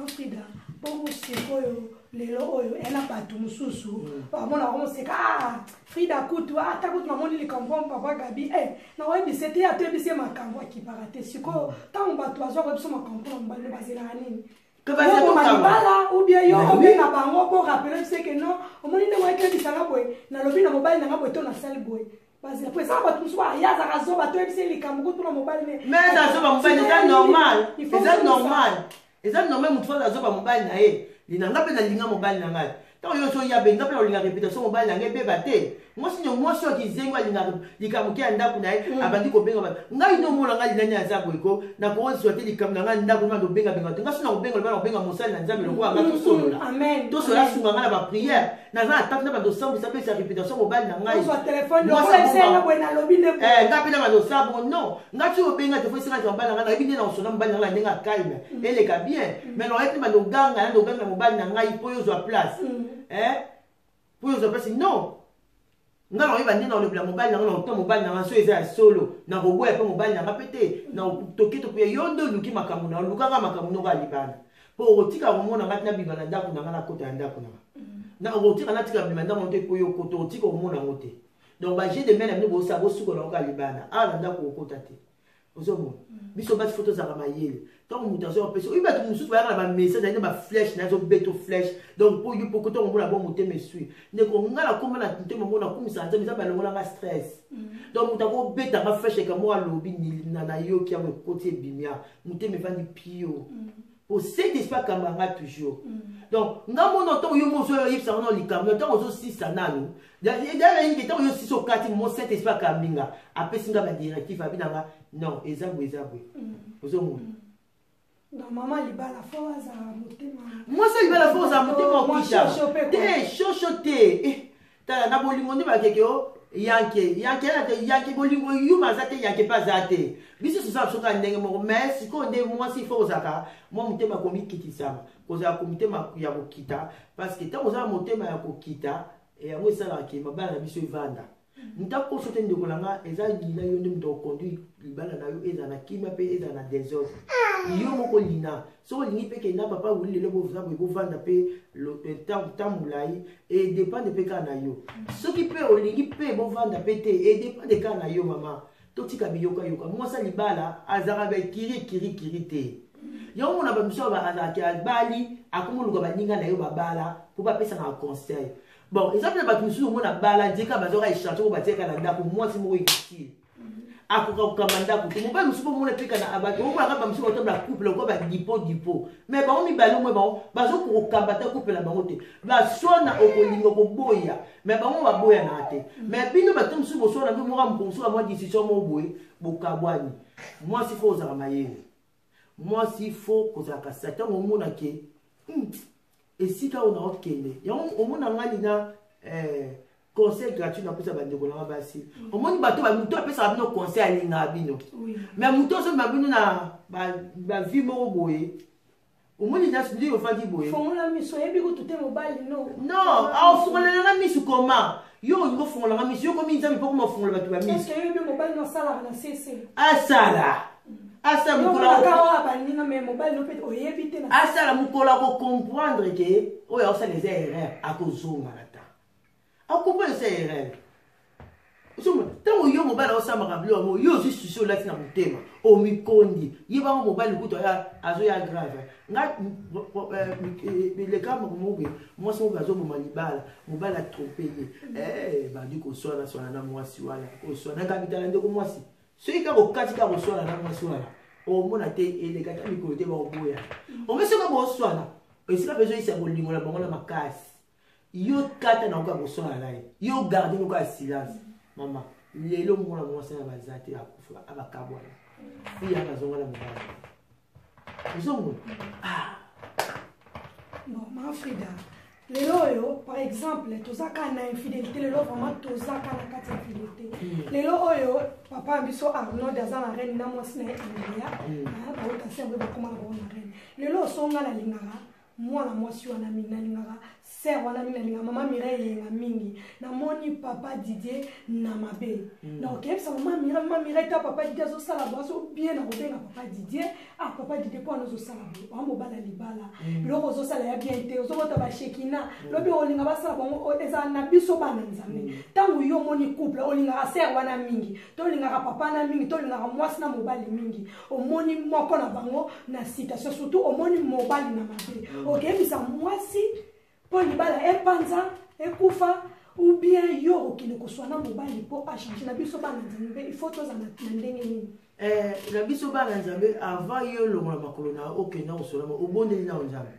A: Frida bon sikoyo lelo oyo ela batu mususu bamona ko seka Frida kutu ata kutu mamoni likambo papa Gabi na webi c'était ya tebisi makambo akiparate siko tant batu azwa ko biso makambo na mbale bazela nini que va se malibala ou bien yo obenga bango pour rappeler c'est que non omoni ne wa ke bisanga boy na lobi na mobile na ngabo to na sel boy bazela pour ça batu mususu ya za razo batu ebisi likambo kutu na mobile
C: mais ça so ba mobile c'est normal c'est normal eza normal mutu fana azoba mobali na ye linanga mpe nalinga mobali na ngai ntango yo so ya benga mpe na olinga réputation mobali na ngai ebeba te mwasi oyo kizengi alinga likambo ke ya ndako na ye abandi kobenga bato ngai nde omona ngai linani aza boyeko nakokozwa te likambo na ngai ndako nima tobengabenga te ngai so na kobenga loba na kobenga mosali na nzambe lokola nga tosolola asunga ngai na bapriere naza na tante na bandosambwisa mpe sa réputation mobali na ngai ngai mpe na bandosala bongo non ngai ti obenga te fo esenga mobali na ngai nayebi nde na osona mobali na ngai ndenge akalme eleka bien mais naoye mpe bandoganga na mobali na ngai mpo yozwa place pour yozwa place non nga na oyeba nde na olobela mobali nanga na otuna mobali nanga so eza ya solo na koboya mpe mobali nanga mpe te na toke tokoya yo nde oluki makambo na olukaka makambo noko ya libana mpo okotika komona ngati nabima na ndako nanga na kota ya ndako nanga na okotika natika bima ndako te mpo yo okota otika komona yango te donc baje de mene bino bosala bosukola ngo ya libana awa na ndako okota te ozomona biso basi fo tozalaka mayele ntango moto azopesa oyi bato mosusu bayaka na bamessage aine baflèche na azobeto flèche donc mpo yo poko ntango omona bo motema esui ndeko nga na koma na motema mona akumisaka nzambe eza balongolanga stress donc moto akobetanga flèche ekamo alobi na yoki yango ekoti ebimia motema evandi pio po cet esprit akambanga toujours donc nga mona ntango yo moso oyebisanga na likambo ntango ozosisa nano dayeike ntango yo sisi okati mo cet esprit akambinga apesi nga badirective abinanga non eza boye eza boye ozomona
A: Maman libala fo za motema.
C: Mwasi libala fo za motema okisha. Te shosho te. Tala na bolingo nde bakeke o yanke bolingo yuma za te yanke pa za te. Biso so soka ndenge moko mais siko nde mwasi fo zaka mo motema komi kitisama. Koza komitema ya kokita parce que tant oza motema ya kokita yango esala ke mabala na biso evanda. Ntako sote ndeko langa eza lina yo nde mto conduit libala na yo eza na kima pe eza na désordre yo moko lina so lingi pe ke na papa wuli lelo bo vza bo vanda pe le temps mulai et dépend de peka na yo so ki pe olingi pe bo vanda pe te et dépend de ka na yo mama to tika biyoka yoka mwasa libala azara ba kiri te yo mona ba miso ba azaki albali akumuluka baninga na yo babala po ba pesa na conseil. Bon, exemple, les gens qui sont en bala, ils disent qu'ils échangent au bâtiment Canada pour moi, c'est moi ici. Après, quand on a coupé, mon père nous sommes mon épique à abattre. On va pas me souhaiter la coupe, le corps dipo. Mais bon, on y ballon, mais bon, baso pour combattre couper la bangote. La sonne au colingo pour boya. Mais bon, on va boya na té. Mais puis nous battons sur vos soins, nous mourons pour soi, moi décision mon boy, bokabwani. Moi s'il faut aux armaillés. Moi s'il faut qu'aux acassates, on mon aké. Et si on a autre au monde a un conseil gratuit dans la bande de basi. Au monde bateau va nous taper ça nos conseils à l'ingabino. Mais mon tour ma bino na ba vie mo boye. Au monde il a suivi au fadi boye.
A: Font la mission et puis tout est mobile non.
C: Non, ah font la mission comment? Yo ils font la mission comme ils aiment pas comment font le bateau ba mission.
A: Parce que yo mobile non sala na CC.
C: Ah sala. Asa mukola asa mukola ko comprendre que oya osa les erreurs à kozonga lata a comprendre ces erreurs somo tango yo mobile osa makablo mo yo juste sur la tina mutema o mikondi yiba mo mobile kuto ya azo ya grave nga le cas mo moi so bazo mo malibala mobile a trompé ba di ko so na mwasi wala ko so na kapitala ndeko mwasi celui qui a au cas reçoit la langue soir au monde a été et les gars qui côté va au boya on veut se va reçoit là et si la besoin il s'est volé la banque la macasse yo kata na ko reçoit là yo garder nous ka silence maman lelo mona moi ça va zate à kufa abakabwa il y a raison la mobile ils ont
A: bon ma Frida lelo par exemple tozaka na infidélité lelo vraiment tozaka na kati infidélité lelo oyo papa biso Arnaud aza na reine na mwasi na Andrea baota semble bakoma na bango na reine lelo osonga na lingaka mwana mwasi wana mingi na lingaka sœur wana mingi na lingaka mama Mireille yenga mingi namoni papa Didier na mabe donc yebisa mama Mireille ta papa Didier azosala baso bien na kobenga papa Didier papa Didier po anozosala bo amobala libala biloko ozosala ya bien te ozokota bashekina lobi olinga basala bango eza na biso bana nzambe ntango yo omoni couple olingaka sœur wana mingi tolingaka papa na mingi tolingaka mwasi na mobali mingi omoni moko na bango na citation surtout omoni mobali na mabe okeyebisa mwasi mpo libala epanza ekufa ou bien yo okende koswana mobali mpo achange na biso bana nzambe il faut toza na ndenge nini
C: na biso bana nzambe avant yo longola makolo na okenda kosolama obondeli na nzambe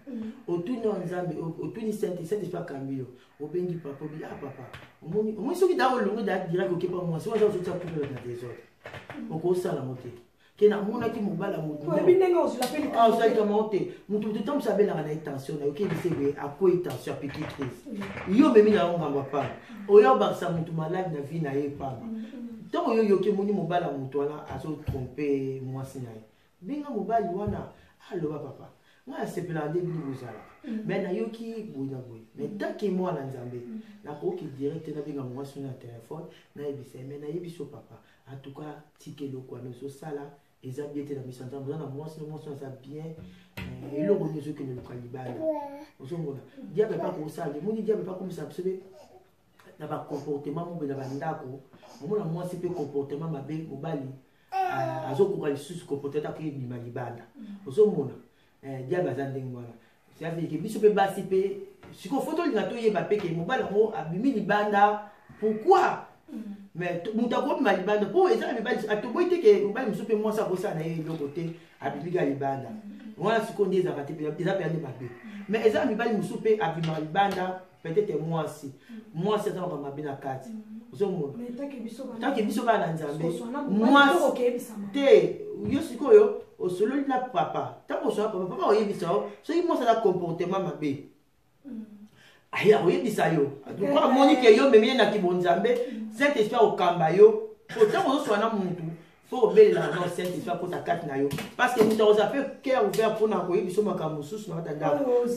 C: otuni na nzambe otuni saint-esprit akambi yo obengi papa obi papa omoni soki daa olongo daa direct okepa mwasi waza ozotia couple na désordre okosala mo te kena monaki mobala motuosalika mao te motu totambusa abelaka na ye tension na yo okebisebe akwei tension apeki crise yo memi na yo ngambo apana oyo obakisa motu maladi na vie na ye epana ntango oyo yoki omoni mobala motu wana azotrompe mwasi na ye benga mobali wana aloba papa ngai asepelaka nde bili bozala me nayoki boye na boye me tanke mwana nzambe nakoki direct nabenga mwasi na telefone nayebisa me nayebi so papa atuka tika eloko wana ozosala eza bien te na miso nzambe oza na mwasi aza bien eloko nini ozokende luka libala ozomona diable epa kosala emoni diable epa komisa biso be na bacomportement mobe na bandako omona mwasi mpe comportement mabe mobali azokoka lisusu comportement akoyebima libanda ozomona diable aza ndenge wana cetadire biso mpe basi mpe sikoyo fo tolinga toyeba mpe ke mobali yango abimi libanda pourquoi mais moto akobima libanda mpo ezala mibali atoboyi te ke mobali mosusu mpe mwasi akosala na ye eloko te abimika libanda wana sikoyo nde ezalaka te eza mpe ande mabe mais ezala mibali mosusu mpe abimaka libanda peut-être mwasi azalaka mabe na kati ozomona tanke biso bana na nzambe mwasi te yo sikoyo osololi na papa ntango osola papa oyebisa yo soki mwasi aza comportement mabe aya oyebisa yo amoni ke yo memi ye na kibonzambe saint-esprit akokamba yo ntango ozoswana mutu fo obelela no saint-esprit akota kati na yo parce que mutu akoza mpe cœur ouvert mpona koyebisa makambo mosusu na kata ndako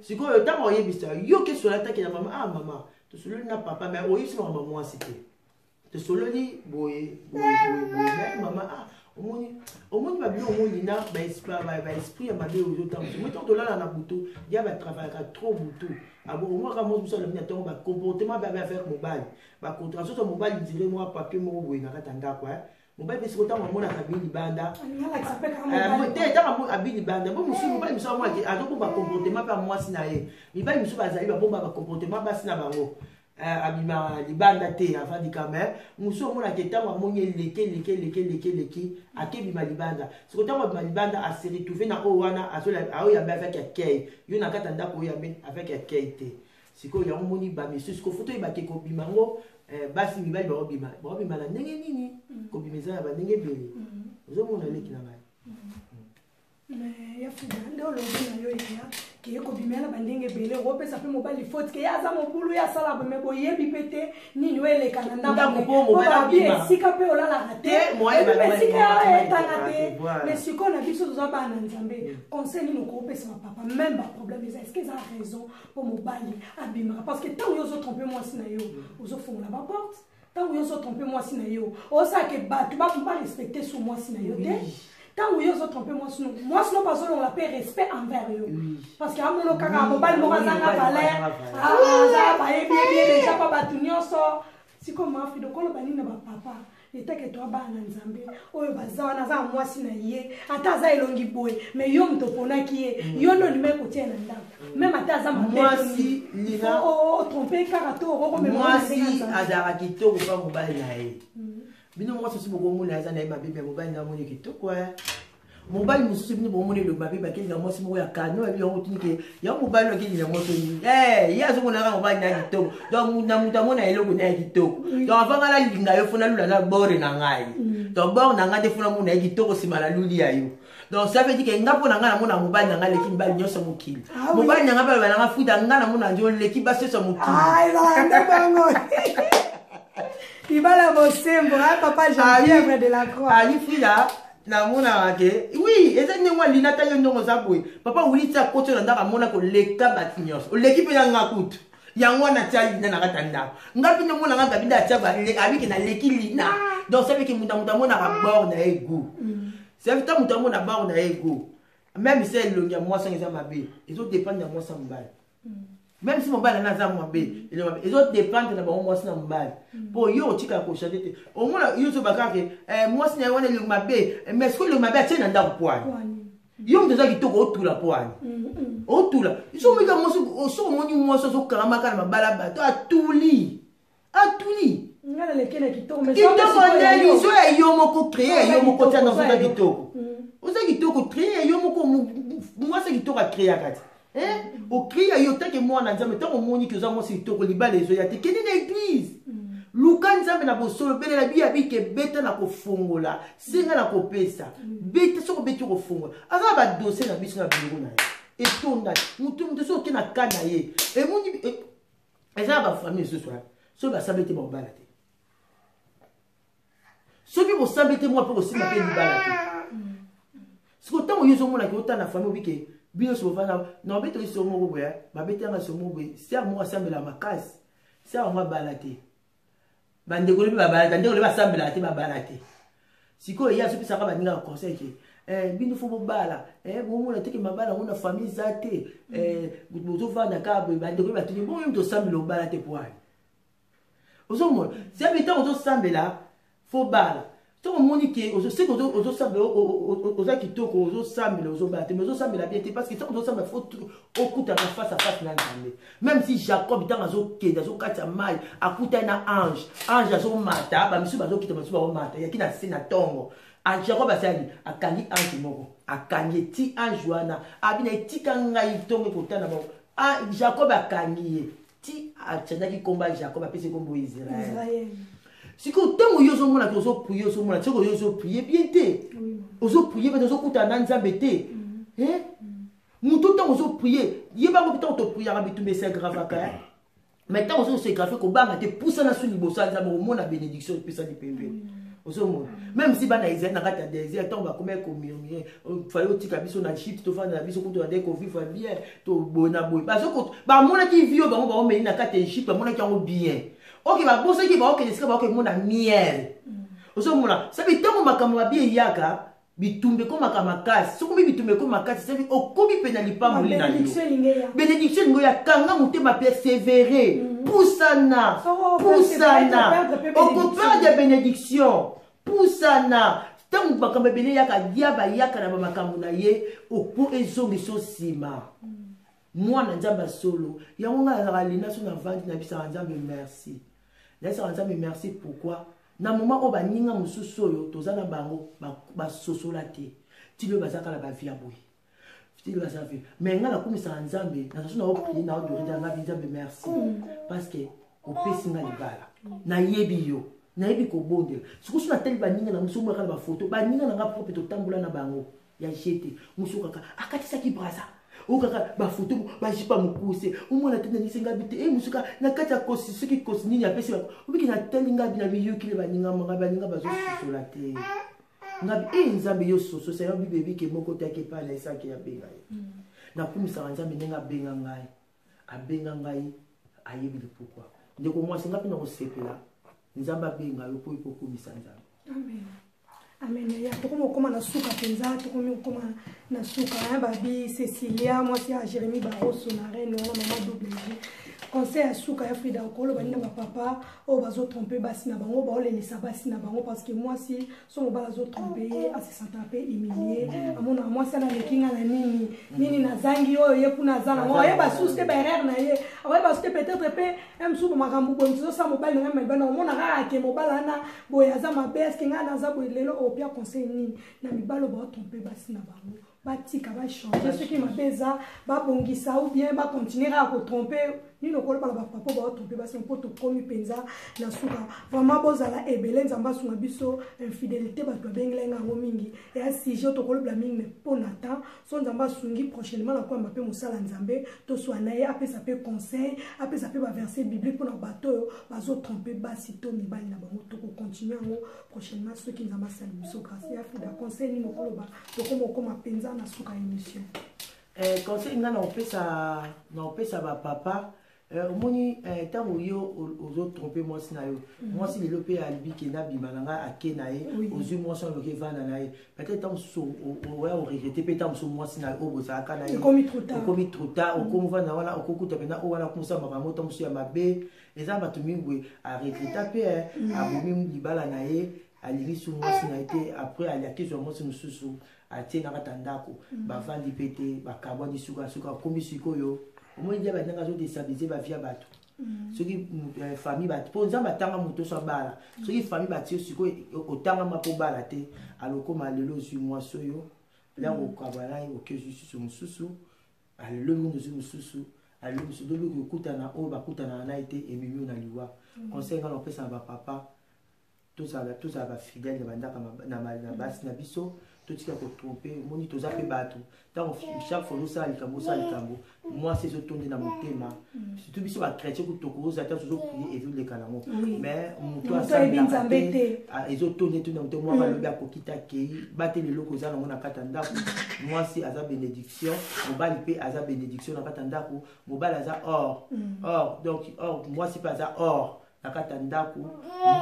C: sikoyo ntango oyebisa yo ke sola taki na mama mama tosololi na papa me oyebisi makambo mwasi te tosololi boye mama omoni babilo omolina baesprit ya mabe ozotambusa moi ntango tolala na butu dia batravaillaka trop butu omwaka mosi biso alobina ntango bacomportement babe avec mobali bacontrasoso mobali dire mwa papier moko boye na kati ya ndako mobali mpe siko ntango amonaka abi libanda te ntango abi libanda bo mosusu mobali mosusu amwaki azobomba comportement mpe ya mwasi na ye mibali mosusu bazali babomba bacomportement basi na bango abima libanda te avandika me mosusu omonaka ntango amoni eleki akebima libanda siko ntango abima libanda aseretrouve na oyo wana aoyambe avec akei yo na kati ya ndako oyambe avec akei te sikoyo yango omoni bamisusu siko foto oyebake kobima yango basi mibali baobima na ndenge nini kobima eza na bandenge ebele ozomona leki na ngai
A: ya fida nde olobi na yo eya ke ekobimela bandenge ebele okopesa mpe mobali foti ke ye aza mobulu ye asala bome boyebi mpe te nini oyeleka na ndambi esika mpe olalaka te esika etanga te mais sikoyo na biso toza bana nzambe conseil nini okopesa bapapa même baproblème eza estce eza raison mpo mobali abimaka parce que ntango yo ozotrompe mwasi na yo ozofungola baporte ntango yo ozotrompe mwasi na yo osake bato barespecte su mwasi na yo te ntango yo ozotrompe mwasi no bazolongola mpe respect envers yo parce que amono kaka mobali moko azanga valeur aza bayebiyebi deja mpa bato nyonso sikoyo mafido koloba nini na bapapa etake toa bana na nzambe oyo baza wana aza mwasi na ye ata aza elongi boye mais yo moto oponaki ye yo ndo ndima ekotia na ndako meme ata aza
C: mwasi lina
A: otrompe kaka to
C: mwasi azalaka kitoko mpa mobali na ye bino mwasi osi bokomona aza na ye mabebi ya mobali na amoni kitoko mobali mosusu bino bomoni le babi bakelinga mwasi moko ya kano abi yango tunike ya mobali bakelinga mwasi ni ye azomonaka mobali na kitoko donc na mutu amona eloko na ya kitoko donc avanga la linga yo fona lula na bore na ngai donc bore na ngai te fona mona ya kitoko nsima na luli ya yo donc ça veut dire que nga mpona ngai namona mobali na ngai leki mibali nyonso mokili mobali na ngai baloba na ngai futa ngai namona nzo leki basoso mokili
A: ibala bosembo papa Jean-Pierre de la Croix
C: ali fila na mona ke oui eza nyengwa linata yo ndongo za boy papa ulitsa koto na ndaka mona ko leka batinyos o leki pe nga kutu yango na tali na kata ndako ngapi no mona nga binda tsa ba abiki na leki lina donc ça veut que muta mona ka bord na ego ça veut muta mona bord na ego même si elle longia moi sans mabe ils ont dépendre de moi sans mbali même si mon bal na za mabe ils ont dépendre de moi sans mbali pour yo tika ko changer au moins yo so bakake moi si na wana le mabe mais est-ce que le mabe tient dans poani yo ndeza kitoko otula poani otula iso mika mo so moni mo so karama kana mabala bato atuli
A: ngala lekele kitoko mais
C: kitoko ndeli zo yo moko créer yo moko tana dans ça kitoko oza kitoko créer yo moko moi c'est kitoko a créer kati au créer yo tant que moi na nzambe tant moni que za mo c'est kitoko libala ezo ya te keni na église luka nzambe na bosolo bele na biya bike beta na kofungola singa na kopesa beta soko beti kofungola aza ba dossier na biso na biro na ye etonda mutu so kena kana ye e moni eza ba famille ce soir so ba sabete ba bala te so bi bo sabete moi pour aussi na pe libala te siko tango yo zo mona ki otana famille bike bino so vana na beto so mo boya ba beta nga so mo boya si a mo asambela makasi si a mo bala te bande ko ba bala ndeko le ba sambela te ba bala te siko ya so pisa ka ba ninga conseil ke bino fo bala bo mo na teke mabala ngona famille zate bozo vana ka bande ko ba tuni bo yo to sambela bala te poa ozo mo si abita ozo sambela fo bala to moni ke ozo se ozo sambela ozo kitoko ozo sambela ozo bala te mais ozo sambela bien te parce que ozo sambela faut okuta na face à face na nzambe même si Jacob tanga zo kenda zo katia mai akuta na ange azo mata ba misu bazo kita misu ba mata ya kina sina tongo Jacob asali akangi ange moko akangi ti ange wana abina etika ngai tongo kotana ba Jacob akangi ti achanda ki komba Jacob apese kombo Israël siko tango yozo mona ko zo prier zo mona tsoko yozo prier bien te ozo prier ba zo kuta na nzambe te mutu tango zo prier yeba ko tango to prier ba bitumbe c'est grave ka mais tango zo c'est grave ko banga te poussa na suni bosa nzambe o mona bénédiction pesa di pembe ozo mona même si bana Israël na kata désert tango ba komer ko murmurer fallait otika biso na Egypte to fanda biso ko to ande ko vivre bien to bona boy ba zo ko ba mona ki vio ba mo meni na kata Egypte ba mona ki ngo bien. Ok, bah bon, c'est qui va ok, c'est que mon miel. Oso mona, ça veut dire que makambo bien yaka, bitumbe ko makamakazi. So komi bitumbe ko makasi, ça veut okomi penali pa molina yo. Bénédiction ngoya kanga mutema persévérer. Poussana. Okopeur de bénédiction. Poussana. Tant makambo bene yaka diaba yaka na makambo na ye, opo ezongi so sima. Moi na nzamba solo, yango nga la lina so na vandi na bisa nzambe merci. Laisse nzambe merci pourquoi na moment o ba ninga mususu yo tozana bango ba sosola te. Ti le bazaka la ba via boy. Ti le bazaka mais nga la komisa nzambe na so na o prier na o dorinda nga nzambe merci parce que o pesi nga libala. Na yebi yo, na yebi ko bondela. Siko so na tel ba ninga na mususu mo ka ba photo, ba ninga na nga propre to tambola na bango. Ya jete, mususu kaka akatisa ki braza. O kaka ba photo ba jipa mukuse umona tena nisenga bite musuka na kati ya kosi soki kosi nini apesi ba ubiki na telinga bina biyo kile ba ninga manga ba ninga bazo sosola te ngabi nzambe yo soso sa yo bibebi ke moko take pa na isaki ya benga na kumisa nzambe nenga benga ngai abenga ngai ayebi pourquoi ndeko moi singa pina ko sepela nzamba benga yo po kumisa nzambe
A: amen. Amen. Ya tokomo koma na suka penza tokomo koma na suka babi Cecilia moi c'est à Jérémy Barroso na reine na maman double conseil à suka ya Frida okolo bani na papa o bazo tromper basi na bango ba olelisa basi na bango parce que moi si son ba bazo tromper a se sentir un peu humilié amona moi ça na lekinga na nini na zangi oyo ye kuna zana ngo ye ba souste ba erreur na ye awa ba souste peut-être pe em sou makambu bonzo sa mobile na mabana omona ka ke mobile na boya za mabeske nga na za bo lelo opia conseil nini na mibalo ba tromper basi na bango batika ba changer ce qui m'a beza ba bongisa ou bien ba continuer à tromper ni no kolo bala ba papa ba tromper basi pour to komi penza na suka vraiment bozala ebele nzamba sunga biso infidélité ba to bengelenga ngo mingi et à sujet to kolo bla mingi mais pour nata so nzamba sungi prochainement na kwa mbape musala nzambe to so anaye apé ça peut conseil apé ça peut ba verset biblique pour na bato bazo tromper basi to mibali na bango to continuer ngo prochainement ceux qui nzamba sala biso grâce ya fi da conseil ni no kolo ba to koma penza na suka émission
C: conseil nga na opesa ba papa omoni ntango yo ozotrompe mwasi na yo mwasi lelo mpe alibi ke nabima na nga ake na ye ozwi mwasi aloki evanda na ye peut-être ntango mosusu oya oregrete mpe ntango mosusu mwasi na ye oyo bozalaka na ye okomi trop tard okomvanda wana okokuta mpena oyo wana komosala makambo ntango mosusu ya mabe eza bato mingi aregreta mpe abomi libala na ye alingi su mwasi na ye te après aliakizwa mwasi mosusu atie na kata ndako bavandi mpe te bakabwani sukasuka akombi sikoyo omoni dia batanga azodestabilize bavia bato soki famille bato mpo nzambe atanga moto so abala soki famille batie sikoyo otangama mpo bala te alokoma lelo ozwi mwasi oyo lango okabwana ye oke ozwi susu mosusu alelo mingi ozwi mosusu alelo mosusu dobi kokutana oyo bakutanaka na ye te ememi oyo na liwa conseil nga na opesa na bapapa tozala bafidèle na bandaka na basi na biso totika kotrompe moni toza mpe bato ntango chaque fois osala likambo mwasi ezotonde na motema surtout biso bachrétien tokoza ta tozoprie ezoleka nango mais moto asalelaka te ezotonde to na motema mwa balobi akoki te akei bate leloko oza nango na kati ya ndako mwasi aza bénédiction mobali mpe aza bénédiction na kati ya ndako mobali aza or donc or mwasi mpe aza or na kati ya ndako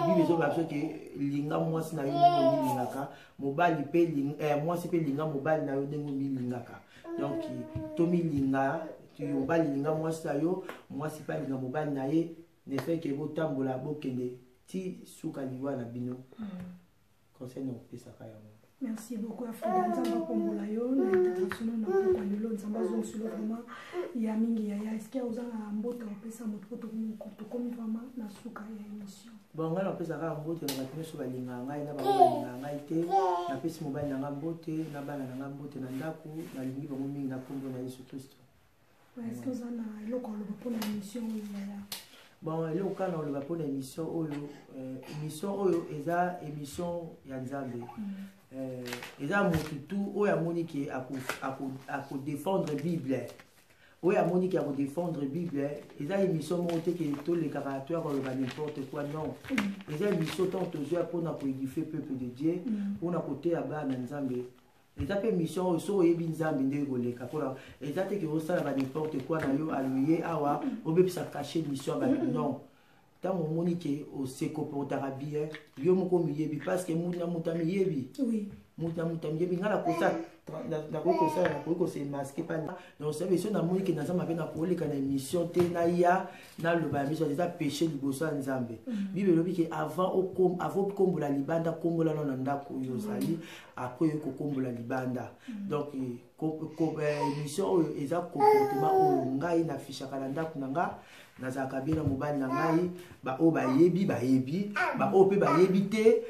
C: bible ezoba biso ke linga mwasi na yo ndenge omilingaka mobali mpe mwasi mpe linga mobali na yo ndenge omilingaka donc tomilinga mobali linga mwasi na yo mwasi mpe alinga mobali na ye nefeke botambola bokende ti suka liwa na bino conseil na opesaka yango.
A: Merci beaucoup Afrida nzamba kombola yo na international na kwa lelo nzamba zonsilo vraiment ya mingi ya est-ce que oza na mbota opesa moto to komi vraiment na suka ya émission
C: bon nga na opesa ka mbote na bato nyonso balinga ngai na bango balinga ngai te napesi mobali na nga mbote na bana na nga mbote na ndako nalingi bango mingi na kombo na Yesu Kristo.
A: Est-ce que oza na eloko aloba mpona émission ya
C: bon eloko kana oloba mpona émission oyo eza émission ya nzambe eza motu tu oyo amoni ke akodéfendre bible oyo amoni ke akodéfendre bible eza émission moko te ke tolekaka toya koloba n'importe quoi non eza émission ntango tozwa mpona koédifie peuple de Dieu mpona koteya bana nzambe eza mpe mission oyo soki oyebi nzambe nde ekoleka mpona eza te ke osala ba n'importe quoi na yo aloye awa obebisa cache mission ya bato non ntango omoni ke ose comportaka bien yo moko miyebi parce que mutu na mutu amiyebi mutu na mutu amiyebi nga nakoki kosala nakoki kosemaske pa donc sabe so namoni ke naza mabe nakoleka na émission te naya naloba ya mission eza péché liboso ya nzambe bible elobi ke avant okombola libanda kombola na ndako oyo ozali après oyo kokombola libanda donc émission oyo eza comportement oyo ngai nafishaka na ndako na nga nazalaka bien na mobali na ngai baoyo bayebi baoyo mpe bayebi te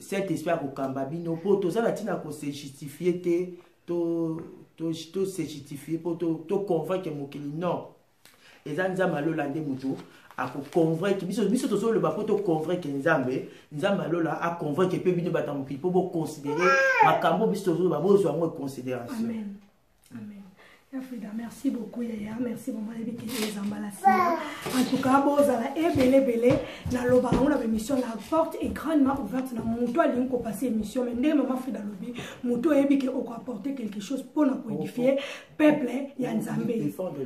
C: cet esprit akokamba bino mpo tozala ntina kose justifie te tose justifie mpo toconvaincre mokili non eza nzambe alola nde moto akoconvaincre biso tozoloba mpo toconvaincre nzambe alola aconvaincre mpe bino bata mokili mpo boconsidere makambo biso tozoloba bozwa yango considération.
A: Amen. Afrida, merci beaucoup Yaya, merci vraiment les emballations. En tout cas, bozala ebele na loba on a émission la porte est grandement ouverte na moto a ligne ko passer émission mais ndé maman Frida lobi moto ebi ke o apporter quelque chose pour na édifier peuple ya Nzambe.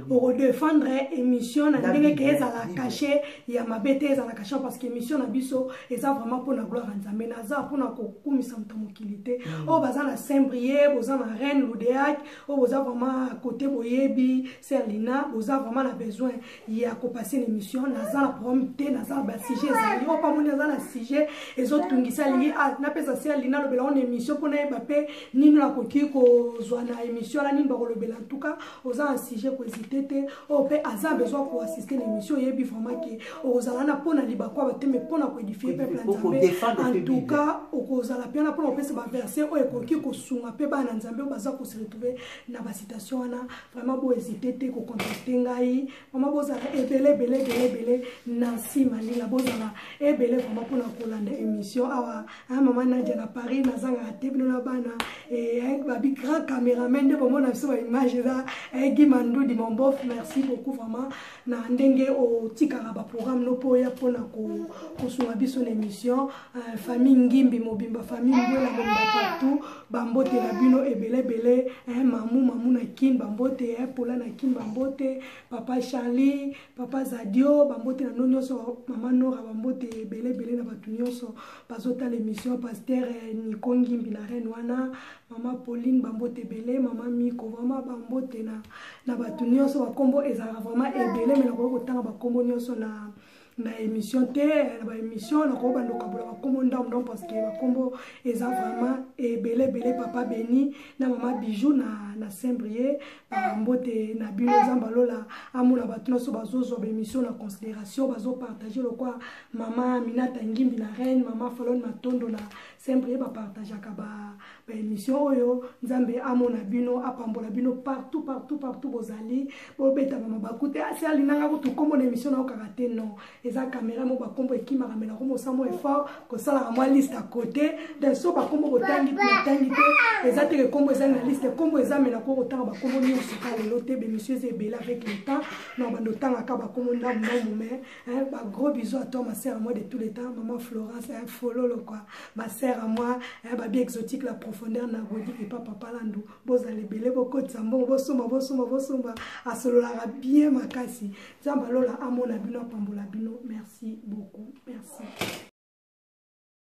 A: Pour défendre émission na ndenge ke ezala caché ya mabete ezala caché parce que émission na biso eza vraiment pour na gloire Nzambe na za pour na ko kumisa mtomokilité. O bazana Saint-Brieuc, bozana Reine Loudéac, o boza vraiment côté boyebi Serlina boza vraiment la besoin il y a ko passer une émission naza la programme té naza ba sujet ezali o pa moni naza na sujet ezotungisa lié na pesa Serlina lobela on émission pona ba pe nini la koki ko zwa na émission la nini ba lobela en tout cas oza un sujet ko hésiter o pe aza besoin ko assister l'émission yebi vraiment que ozala na pona liba kwa ba te me pona ko édifier peuple en tout cas okozala pena pona opesa ba verset o ekoki ko sunga pe ba na nzambe baza ko se retrouver na ba citation wana vraiment bo hésiter te ko contacter ngai vraiment bozala ebele Nancy Malinga bozala ebele vraiment pona kolanda émission awa maman Nadia na Paris nazanga te bino na bana avec babi grand caméraman de vraiment na so image là Guy Mandou di mon bof merci beaucoup vraiment na ndenge o tikala ba programme no po ya pona ko sunga biso na émission famille Ngimbi mobimba famille Ngwela bomba partout bambote na bino ebele mamu na kin bambote pola na kin bambote papa Charlie papa Zadio bambote na nonyoso mama Nora bambote ebele na batu nyonso bazota l'émission pasteur Nico Ngimbi na reine wana mama Pauline bambote ebele mama Miko vraiment bambote na batu nyonso bakombo ezala vraiment ebele mais na ko tanga bakombo nyonso na émission te na émission na ko bando kabula bakombo ndam parce que bakombo eza vraiment ebele papa Beni na mama Bijou na Saint-Brieuc mbote na bino zambalola amuna batuna so bazozo ba émission na considération bazo partager le quoi mama Minata Ngimbi na reine mama Falon Matondo na Saint-Brieuc ba partager ka ba émission oyo nzambe amona bino apambola bino partout bozali bobeta mama bakute asali nanga ko kombo na émission na okakate non eza caméra mo bakombo ekima kamera ko mosamo effort ko sala moi liste à côté de so bakombo botangi te eza te kombo eza na liste kombo eza mena ko otanga bakombo ni osika lelo te be monsieur Zebela avec le temps non bando tanga ka bakombo ndamu mais ba gros bisous à toi ma sœur à moi de tous les temps maman Florence un follow quoi ma sœur à moi ba bien exotique la profondeur na godi et papa Palando bozali belé boko tsambo bosomba asolola bien makasi zamba lola amona bino pambola bino merci beaucoup merci.